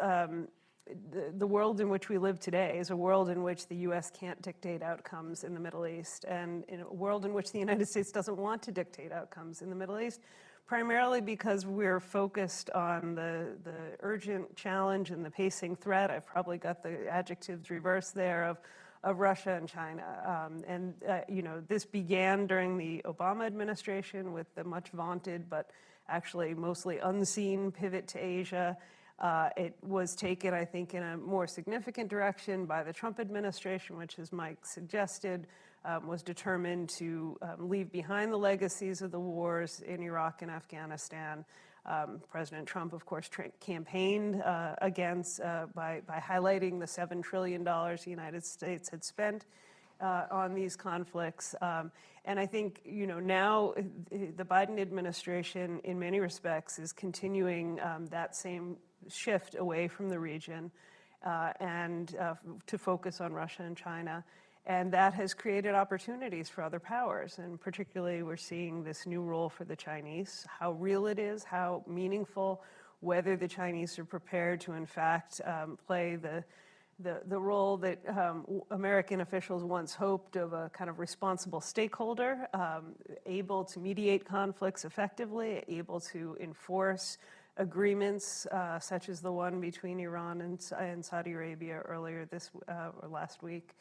the world in which we live today is a world in which the U.S. can't dictate outcomes in the Middle East, and in a world in which the United States doesn't want to dictate outcomes in the Middle East, primarily because we're focused on the urgent challenge and the pacing threat. I've probably got the adjectives reversed there of Russia and China. This began during the Obama administration with the much vaunted but actually mostly unseen pivot to Asia. It was taken, I think, in a more significant direction by the Trump administration, which, as Mike suggested, was determined to leave behind the legacies of the wars in Iraq and Afghanistan. President Trump, of course, campaigned against by highlighting the $7 trillion the United States had spent on these conflicts. And I think, now the Biden administration, in many respects, is continuing that same shift away from the region and to focus on Russia and China. And that has created opportunities for other powers. And particularly, we're seeing this new role for the Chinese, how real it is, how meaningful, whether the Chinese are prepared to, in fact, play the role that American officials once hoped of a kind of responsible stakeholder, able to mediate conflicts effectively, able to enforce agreements such as the one between Iran and Saudi Arabia earlier or last week,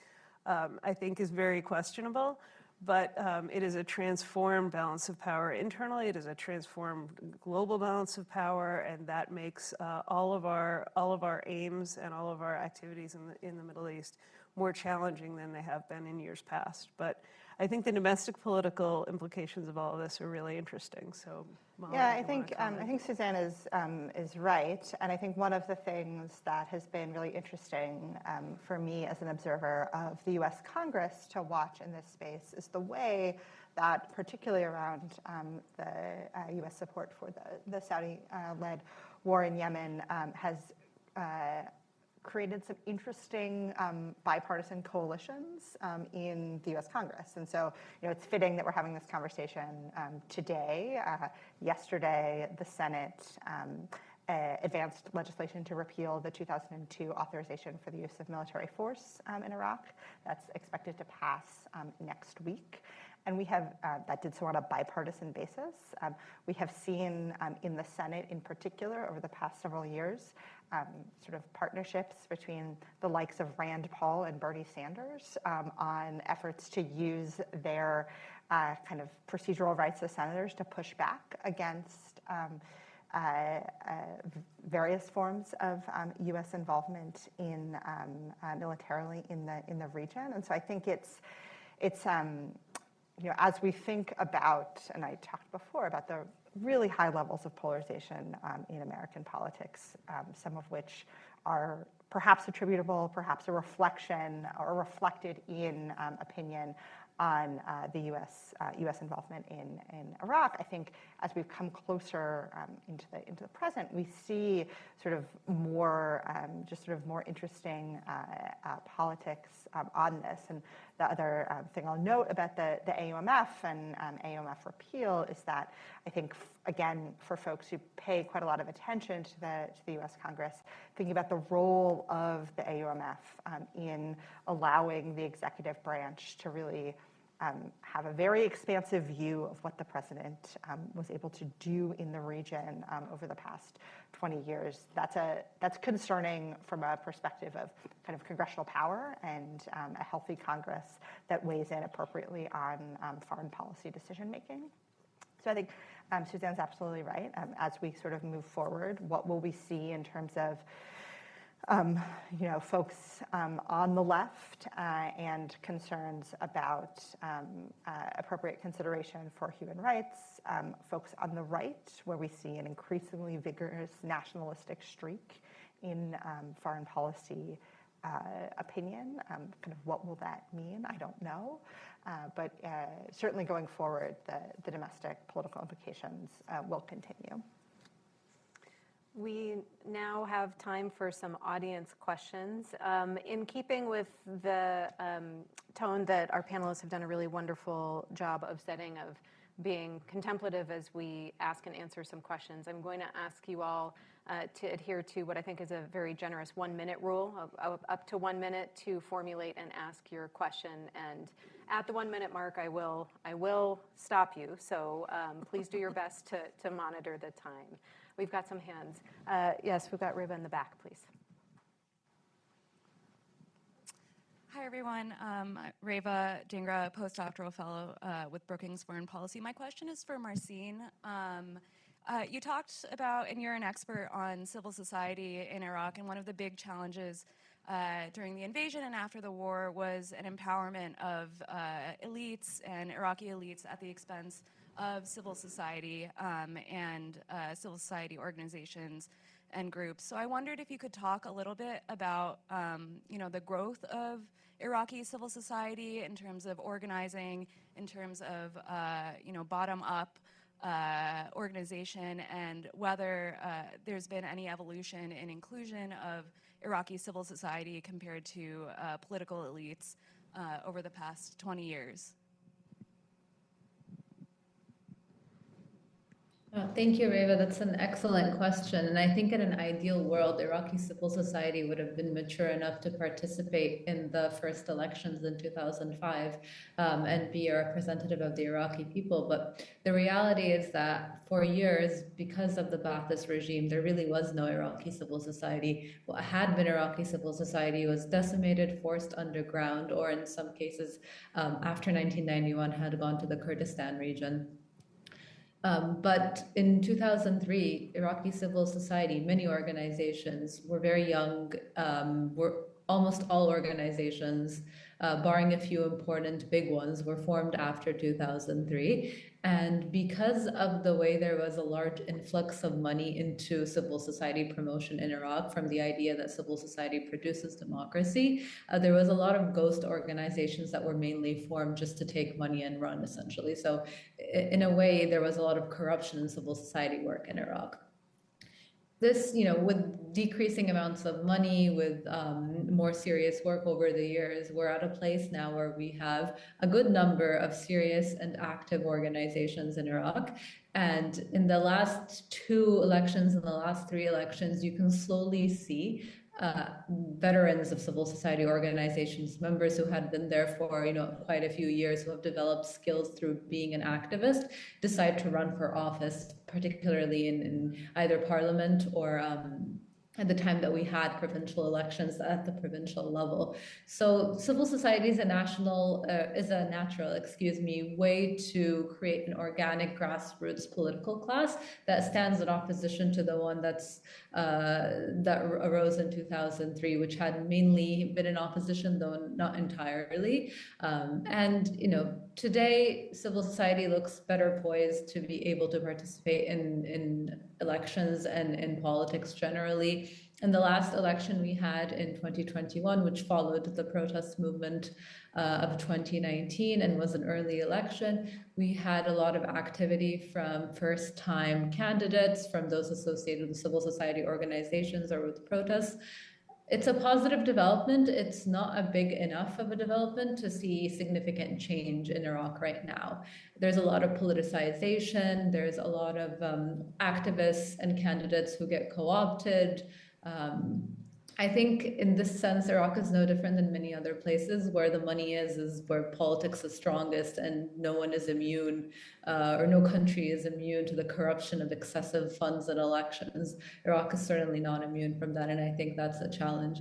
I think is very questionable. But it is a transformed balance of power internally. It is a transformed global balance of power, and that makes all of our aims and all of our activities in the Middle East more challenging than they have been in years past. But I think the domestic political implications of all of this are really interesting. So, Molly, yeah, I think Suzanne is right, and I think one of the things that has been really interesting for me as an observer of the U.S. Congress to watch in this space is the way that, particularly around the U.S. support for the Saudi-led war in Yemen, has created some interesting bipartisan coalitions in the U.S. Congress. And so, it's fitting that we're having this conversation today. Yesterday, the Senate advanced legislation to repeal the 2002 authorization for the use of military force in Iraq. That's expected to pass next week. And we have, that did so on a bipartisan basis. We have seen in the Senate in particular over the past several years sort of partnerships between the likes of Rand Paul and Bernie Sanders on efforts to use their kind of procedural rights as senators to push back against various forms of U.S. involvement in militarily in the region. And so I think it's as we think about, and I talked before about the really high levels of polarization in American politics, some of which are perhaps attributable, perhaps a reflection or reflected in opinion on the U.S. involvement in Iraq. I think as we've come closer into the present, we see sort of more more interesting politics on this. And the other thing I'll note about the AUMF and AUMF repeal is that I think, again, for folks who pay quite a lot of attention to the U.S. Congress, thinking about the role of the AUMF in allowing the executive branch to really have a very expansive view of what the president was able to do in the region over the past 20 years. That's concerning from a perspective of kind of congressional power and a healthy Congress that weighs in appropriately on foreign policy decision making. So I think Suzanne's absolutely right. As we sort of move forward, what will we see in terms of folks on the left and concerns about appropriate consideration for human rights, folks on the right, where we see an increasingly vigorous nationalistic streak in foreign policy opinion. Kind of what will that mean? I don't know. But certainly going forward, the domestic political implications will continue. We now have time for some audience questions. In keeping with the tone that our panelists have done a really wonderful job of setting of being contemplative as we ask and answer some questions. I'm going to ask you all to adhere to what I think is a very generous 1-minute rule, of up to 1 minute to formulate and ask your question. And at the 1-minute mark, I will stop you. So please do your best to monitor the time. We've got some hands. Yes, we've got Reva in the back, please. Hi, everyone. Reva Dhingra, postdoctoral fellow with Brookings Foreign Policy. My question is for Marcin. You talked about, and you're an expert on civil society in Iraq, and one of the big challenges during the invasion and after the war was an empowerment of elites and Iraqi elites at the expense of civil society and civil society organizations and groups. So I wondered if you could talk a little bit about the growth of Iraqi civil society in terms of organizing, in terms of bottom-up organization, and whether there's been any evolution in inclusion of Iraqi civil society compared to political elites over the past 20 years. Thank you, Reva. That's an excellent question. And I think in an ideal world, Iraqi civil society would have been mature enough to participate in the first elections in 2005 and be a representative of the Iraqi people. But the reality is that for years, because of the Ba'athist regime, there really was no Iraqi civil society. What had been Iraqi civil society was decimated, forced underground, or in some cases, after 1991, had gone to the Kurdistan region. But in 2003, Iraqi civil society, many organizations were very young, were almost all organizations, barring a few important big ones, were formed after 2003. And because of the way there was a large influx of money into civil society promotion in Iraq from the idea that civil society produces democracy, there was a lot of ghost organizations that were mainly formed just to take money and run, essentially. So in a way, there was a lot of corruption in civil society work in Iraq. This, with decreasing amounts of money, with more serious work over the years, we're at a place now where we have a good number of serious and active organizations in Iraq. And in the last 2 elections, in the last 3 elections, you can slowly see veterans of civil society organizations, members who had been there for quite a few years, who have developed skills through being an activist, decide to run for office, particularly in either parliament or at the time that we had provincial elections at the provincial level. So civil society is a natural, way to create an organic grassroots political class that stands in opposition to the one that arose in 2003, which had mainly been in opposition, though not entirely. Today, civil society looks better poised to be able to participate in elections and in politics generally. In the last election we had in 2021, which followed the protest movement of 2019 and was an early election, we had a lot of activity from first-time candidates, from those associated with civil society organizations or with protests. It's a positive development. It's not a big enough of a development to see significant change in Iraq right now. There's a lot of politicization. There's a lot of activists and candidates who get co-opted. I think in this sense, Iraq is no different than many other places where the money is where politics is strongest, and no one is immune, or no country is immune to the corruption of excessive funds in elections. Iraq is certainly not immune from that, and I think that's a challenge.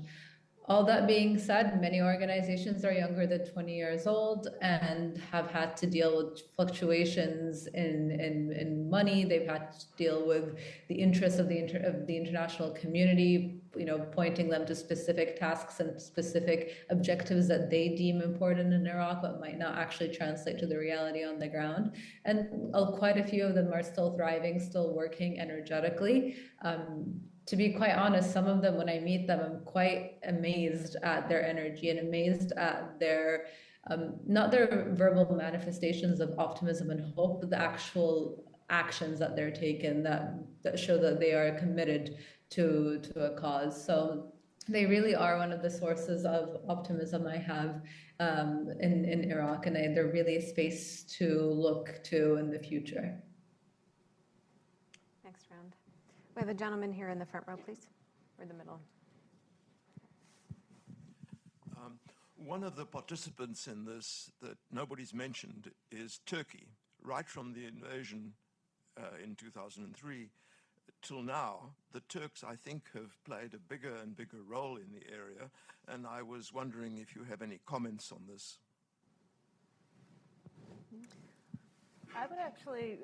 All that being said, many organizations are younger than 20 years old and have had to deal with fluctuations in money. They've had to deal with the interests of the international community, pointing them to specific tasks and specific objectives that they deem important in Iraq, but might not actually translate to the reality on the ground. And quite a few of them are still thriving, still working energetically. To be quite honest, some of them, when I meet them, I'm quite amazed at their energy and amazed at their, not their verbal manifestations of optimism and hope, but the actual actions that they're taking that show that they are committed to a cause. So they really are one of the sources of optimism I have in Iraq, and they're really a space to look to in the future. Next round. We have a gentleman here in the front row, please, or the middle. One of the participants in this that nobody's mentioned is Turkey. Right from the invasion in 2003 till now, the Turks, I think, have played a bigger and bigger role in the area, and I was wondering if you have any comments on this. I would actually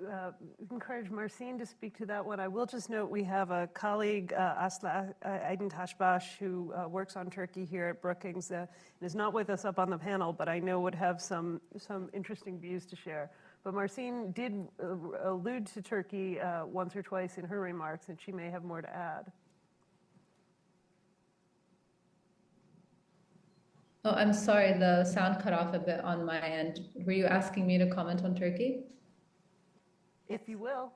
encourage Marcin to speak to that one. I will just note we have a colleague, Asla Aydin Taşbaş, who works on Turkey here at Brookings, and is not with us up on the panel, but I know would have some interesting views to share. But Marcin did allude to Turkey once or twice in her remarks, and she may have more to add. Oh, I'm sorry, the sound cut off a bit on my end. Were you asking me to comment on Turkey? If you will.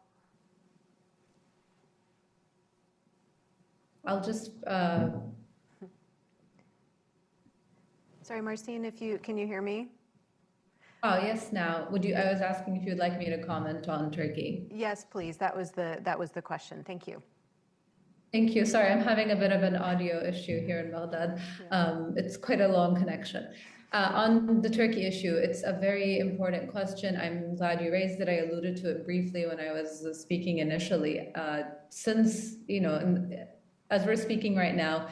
I'll just... Sorry, Marcin, can you hear me? Oh, yes, now. I was asking if you'd like me to comment on Turkey. Yes, please. That was the question. Thank you. Thank you. Sorry, I'm having a bit of an audio issue here in Baghdad. It's quite a long connection. On the Turkey issue, it's a very important question. I'm glad you raised it. I alluded to it briefly when I was speaking initially. Since, as we're speaking right now,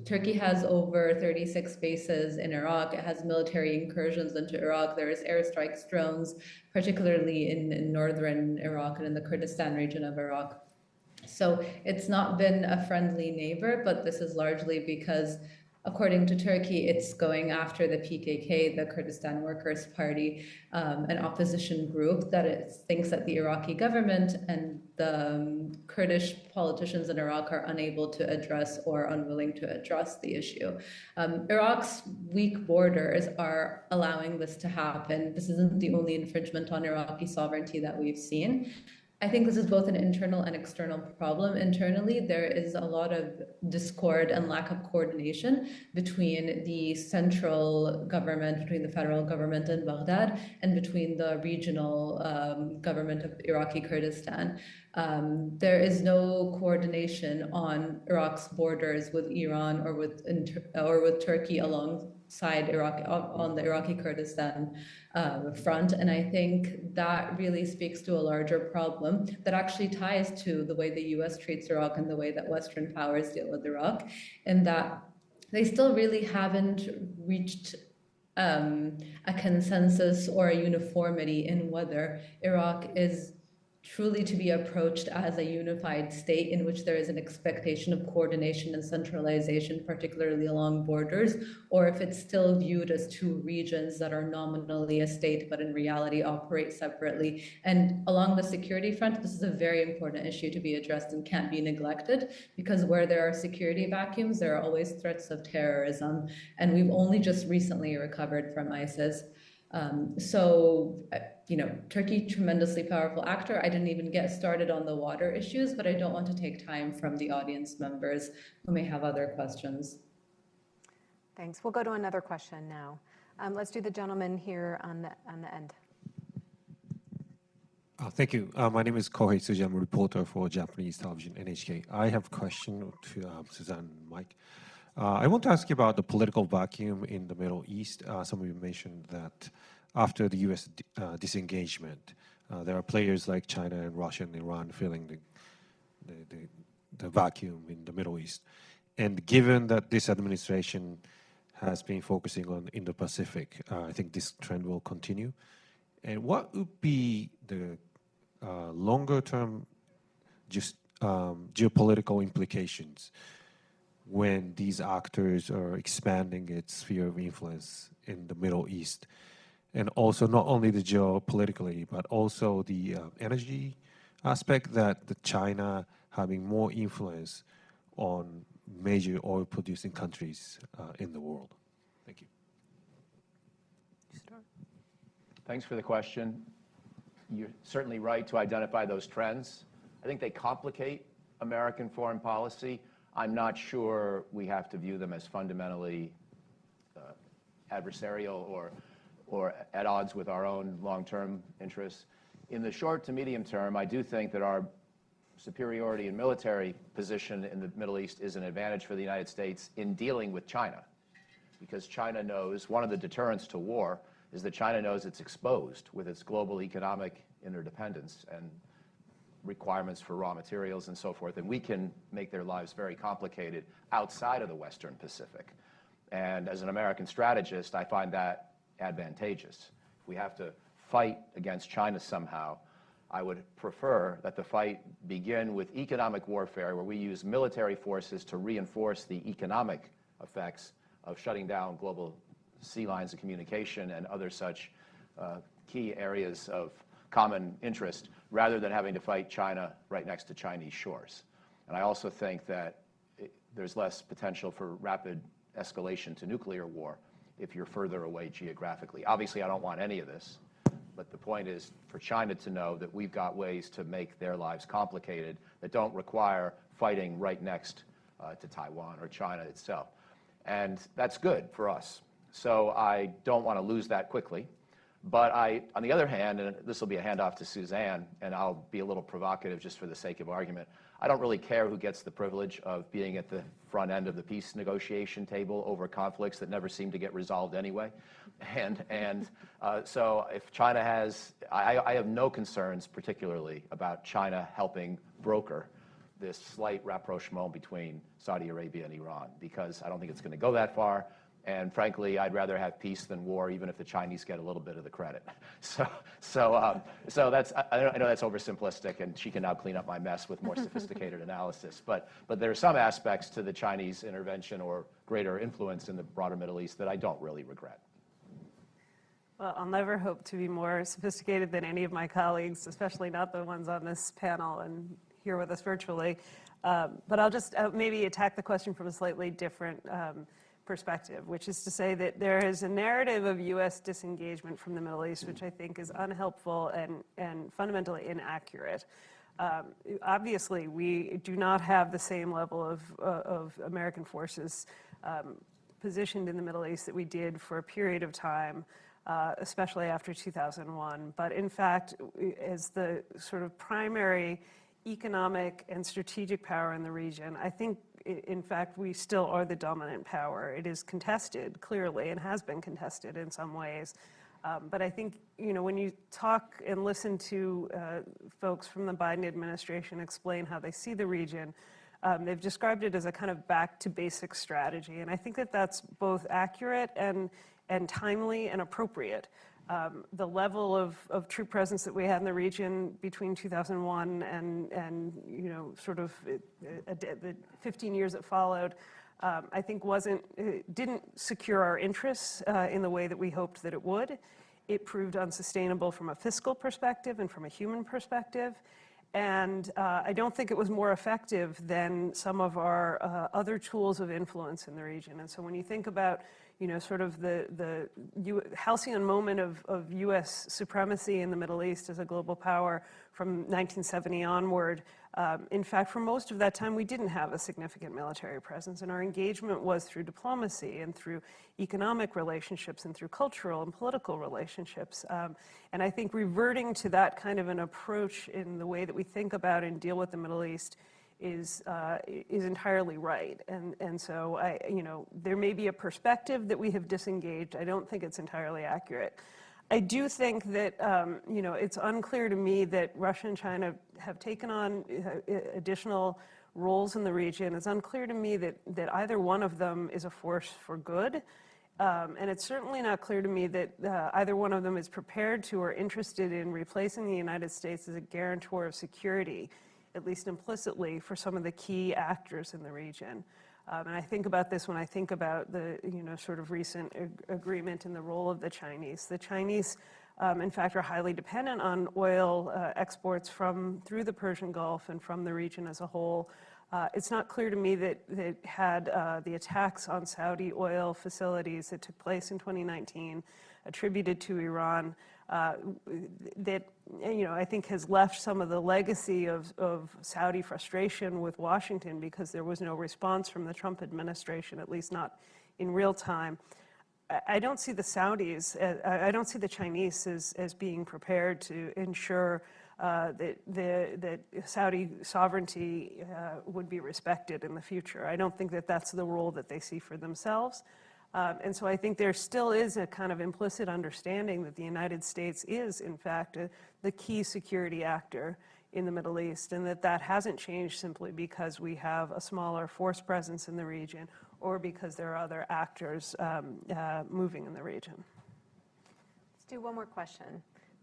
Turkey has over 36 bases in Iraq. It has military incursions into Iraq. There's airstrikes, drones, particularly in northern Iraq and in the Kurdistan region of Iraq. So it's not been a friendly neighbor, but this is largely because, according to Turkey, it's going after the PKK, the Kurdistan Workers' Party, an opposition group that it thinks that the Iraqi government and the Kurdish politicians in Iraq are unable to address or unwilling to address the issue. Iraq's weak borders are allowing this to happen. This isn't the only infringement on Iraqi sovereignty that we've seen. I think this is both an internal and external problem. Internally, there is a lot of discord and lack of coordination between the central government, between the federal government in Baghdad, and between the regional government of Iraqi Kurdistan. There is no coordination on Iraq's borders with Iran or with Turkey alongside Iraq on the Iraqi Kurdistan front, and I think that really speaks to a larger problem that actually ties to the way the U.S. treats Iraq and the way that Western powers deal with Iraq, and that they still really haven't reached a consensus or a uniformity in whether Iraq is truly to be approached as a unified state in which there is an expectation of coordination and centralization, particularly along borders, or if it's still viewed as two regions that are nominally a state but in reality operate separately. And along the security front, this is a very important issue to be addressed and can't be neglected, because where there are security vacuums, there are always threats of terrorism. And we've only just recently recovered from ISIS. Turkey, tremendously powerful actor. I didn't even get started on the water issues, but I don't want to take time from the audience members who may have other questions. Thanks. We'll go to another question now. Let's do the gentleman here on the end. Thank you. My name is Kohei Tsuji. I'm a reporter for Japanese television NHK. I have a question to Suzanne and Mike. I want to ask you about the political vacuum in the Middle East. Some of you mentioned that after the U.S. disengagement, there are players like China and Russia and Iran filling the vacuum in the Middle East. And given that this administration has been focusing on Indo-Pacific, I think this trend will continue. And what would be the longer-term geopolitical implications when these actors are expanding its sphere of influence in the Middle East? And also not only the geopolitically, but also the energy aspect, that the China having more influence on major oil-producing countries in the world. Thank you. Thanks for the question. You're certainly right to identify those trends. I think they complicate American foreign policy. I'm not sure we have to view them as fundamentally adversarial or at odds with our own long-term interests. In the short to medium term, I do think that our superiority in military position in the Middle East is an advantage for the United States in dealing with China, because China knows one of the deterrents to war is that China knows it's exposed with its global economic interdependence and requirements for raw materials and so forth, and we can make their lives very complicated outside of the Western Pacific. And as an American strategist, I find that advantageous. If we have to fight against China somehow, I would prefer that the fight begin with economic warfare, where we use military forces to reinforce the economic effects of shutting down global sea lines of communication and other such key areas of common interest, rather than having to fight China right next to Chinese shores. And I also think that there's less potential for rapid escalation to nuclear war if you're further away geographically. Obviously, I don't want any of this, but the point is for China to know that we've got ways to make their lives complicated that don't require fighting right next to Taiwan or China itself. And that's good for us. So I don't want to lose that quickly. But on the other hand, and this will be a handoff to Suzanne, and I'll be a little provocative just for the sake of argument, I don't really care who gets the privilege of being at the front end of the peace negotiation table over conflicts that never seem to get resolved anyway. So if China has, I have no concerns particularly about China helping broker this slight rapprochement between Saudi Arabia and Iran, because I don't think it's going to go that far. And frankly, I'd rather have peace than war, even if the Chinese get a little bit of the credit. So that's, I know that's oversimplistic, and she can now clean up my mess with more sophisticated analysis. But there are some aspects to the Chinese intervention or greater influence in the broader Middle East that I don't really regret. Well, I'll never hope to be more sophisticated than any of my colleagues, especially not the ones on this panel and here with us virtually. But I'll just maybe attack the question from a slightly different perspective, which is to say that there is a narrative of U.S. disengagement from the Middle East, which I think is unhelpful and fundamentally inaccurate. Obviously, we do not have the same level of American forces positioned in the Middle East that we did for a period of time, especially after 2001. But in fact, as the sort of primary economic and strategic power in the region, I think, in fact, we still are the dominant power. It is contested, clearly, and has been contested in some ways. But I think, when you talk and listen to folks from the Biden administration explain how they see the region, they've described it as a kind of back-to-basics strategy. And I think that that's both accurate and timely and appropriate. The level of troop presence that we had in the region between 2001 and sort of the 15 years that followed, I think didn't secure our interests in the way that we hoped that it would. It proved unsustainable from a fiscal perspective and from a human perspective. And I don't think it was more effective than some of our other tools of influence in the region. And so when you think about sort of the halcyon moment of U.S. supremacy in the Middle East as a global power from 1970 onward, in fact, for most of that time, we didn't have a significant military presence, and our engagement was through diplomacy and through economic relationships and through cultural and political relationships. And I think reverting to that kind of an approach in the way that we think about and deal with the Middle East is entirely right. And so there may be a perspective that we have disengaged. I don't think it's entirely accurate. I do think that it's unclear to me that Russia and China have taken on additional roles in the region. It's unclear to me that either one of them is a force for good. And it's certainly not clear to me that either one of them is prepared to or interested in replacing the United States as a guarantor of security, at least implicitly, for some of the key actors in the region. And I think about this when I think about the sort of recent agreement and the role of the Chinese. The Chinese, in fact, are highly dependent on oil exports through the Persian Gulf and from the region as a whole. It's not clear to me that had the attacks on Saudi oil facilities that took place in 2019 attributed to Iran, that I think has left some of the legacy of Saudi frustration with Washington because there was no response from the Trump administration, at least not in real time. I don't see the Saudis, I don't see the Chinese as being prepared to ensure that Saudi sovereignty would be respected in the future. I don't think that that's the role that they see for themselves. And so I think there still is a kind of implicit understanding that the United States is, in fact, the key security actor in the Middle East, and that hasn't changed simply because we have a smaller force presence in the region or because there are other actors moving in the region. Let's do one more question.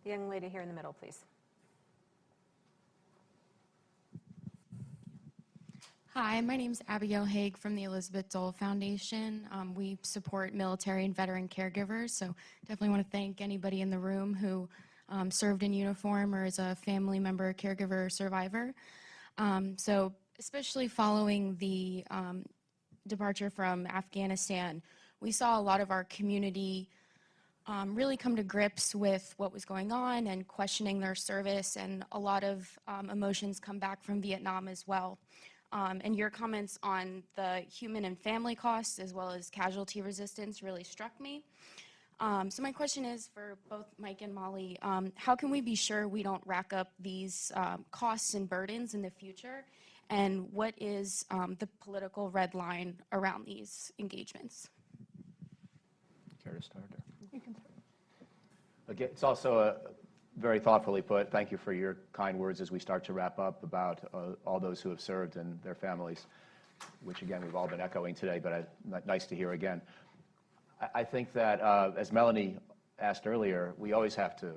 The young lady here in the middle, please. Hi, my name is Abigail Haig from the Elizabeth Dole Foundation. We support military and veteran caregivers, so definitely want to thank anybody in the room who served in uniform or is a family member, caregiver, or survivor. So especially following the departure from Afghanistan, we saw a lot of our community really come to grips with what was going on and questioning their service, and a lot of emotions come back from Vietnam as well. And your comments on the human and family costs as well as casualty resistance really struck me. So my question is for both Mike and Molly, how can we be sure we don't rack up these costs and burdens in the future? And what is the political red line around these engagements? Care to start? You can start. Again, it's also very thoughtfully put. Thank you for your kind words as we start to wrap up about all those who have served and their families, which again we've all been echoing today, but nice to hear again. I think that, as Melanie asked earlier, we always have to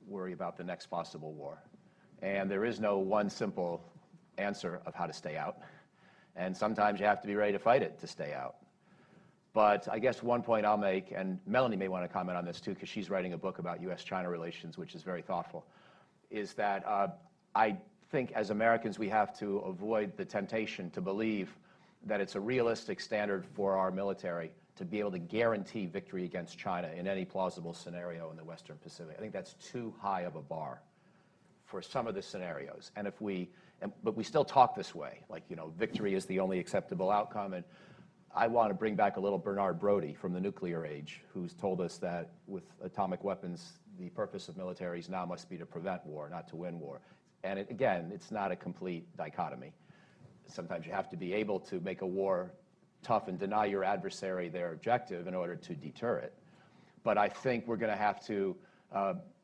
worry about the next possible war. And there is no one simple answer of how to stay out. And sometimes you have to be ready to fight it to stay out. But I guess one point I'll make, and Melanie may want to comment on this too, because she's writing a book about U.S.-China relations, which is very thoughtful, is that I think as Americans we have to avoid the temptation to believe that it's a realistic standard for our military to be able to guarantee victory against China in any plausible scenario in the Western Pacific. I think that's too high of a bar for some of the scenarios. And but we still talk this way, like, victory is the only acceptable outcome. And I want to bring back a little Bernard Brodie from the nuclear age, who's told us that with atomic weapons, the purpose of militaries now must be to prevent war, not to win war. And again, it's not a complete dichotomy. Sometimes you have to be able to make a war tough and deny your adversary their objective in order to deter it. But I think we're going to have to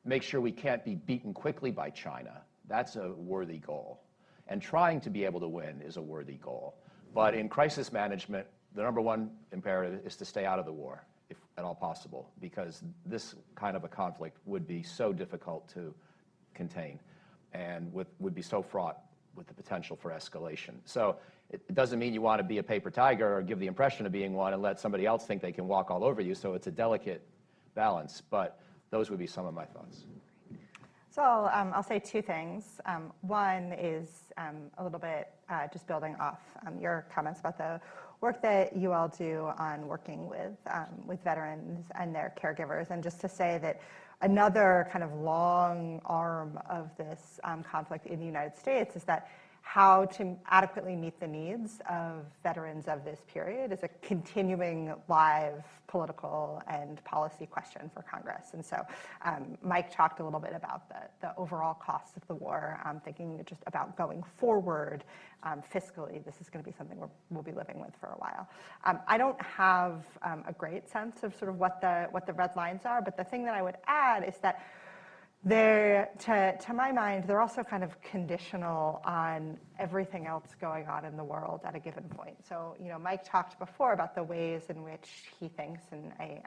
make sure we can't be beaten quickly by China. That's a worthy goal. And trying to be able to win is a worthy goal. But in crisis management, the number one imperative is to stay out of the war, if at all possible, because this kind of a conflict would be so difficult to contain and would be so fraught with the potential for escalation. So it doesn't mean you want to be a paper tiger or give the impression of being one and let somebody else think they can walk all over you. So it's a delicate balance, but those would be some of my thoughts. So I'll say two things. One is a little bit just building off your comments about the work that you all do on working with veterans and their caregivers, and just to say that another kind of long arm of this conflict in the United States is that how to adequately meet the needs of veterans of this period is a continuing live political and policy question for Congress. And so Mike talked a little bit about the overall costs of the war, thinking just about going forward fiscally. This is going to be something we'll be living with for a while. I don't have a great sense of sort of what the red lines are, but the thing that I would add is that to my mind, they're also kind of conditional on everything else going on in the world at a given point. So, Mike talked before about the ways in which he thinks, and I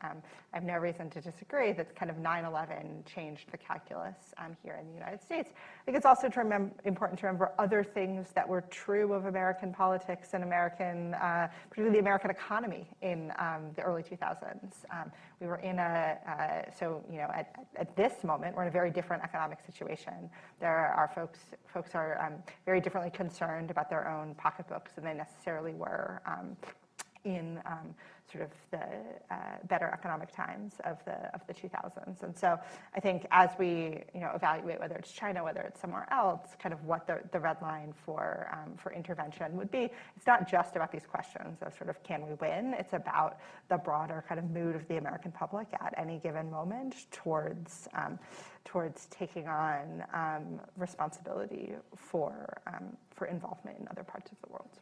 have no reason to disagree, that kind of 9/11 changed the calculus here in the United States. I think it's also important to remember other things that were true of American politics and particularly the American economy in the early 2000s. We were in at this moment, we're in a very different economic situation. There are folks are very differently concerned about their own pocketbooks than they necessarily were in sort of the better economic times of the 2000s. And so I think as we evaluate whether it's China, whether it's somewhere else, kind of what the red line for intervention would be, it's not just about these questions of sort of can we win, it's about the broader kind of mood of the American public at any given moment towards taking on responsibility for involvement in other parts of the world.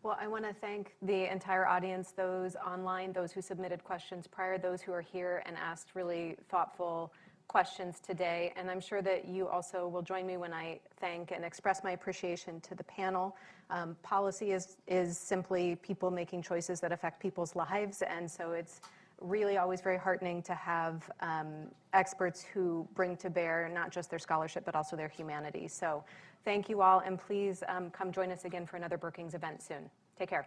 Well, I want to thank the entire audience, those online, those who submitted questions prior, those who are here and asked really thoughtful questions today. And I'm sure that you also will join me when I thank and express my appreciation to the panel. Policy is simply people making choices that affect people's lives. And so it's really always very heartening to have experts who bring to bear not just their scholarship, but also their humanity. So thank you all, and please come join us again for another Brookings event soon. Take care.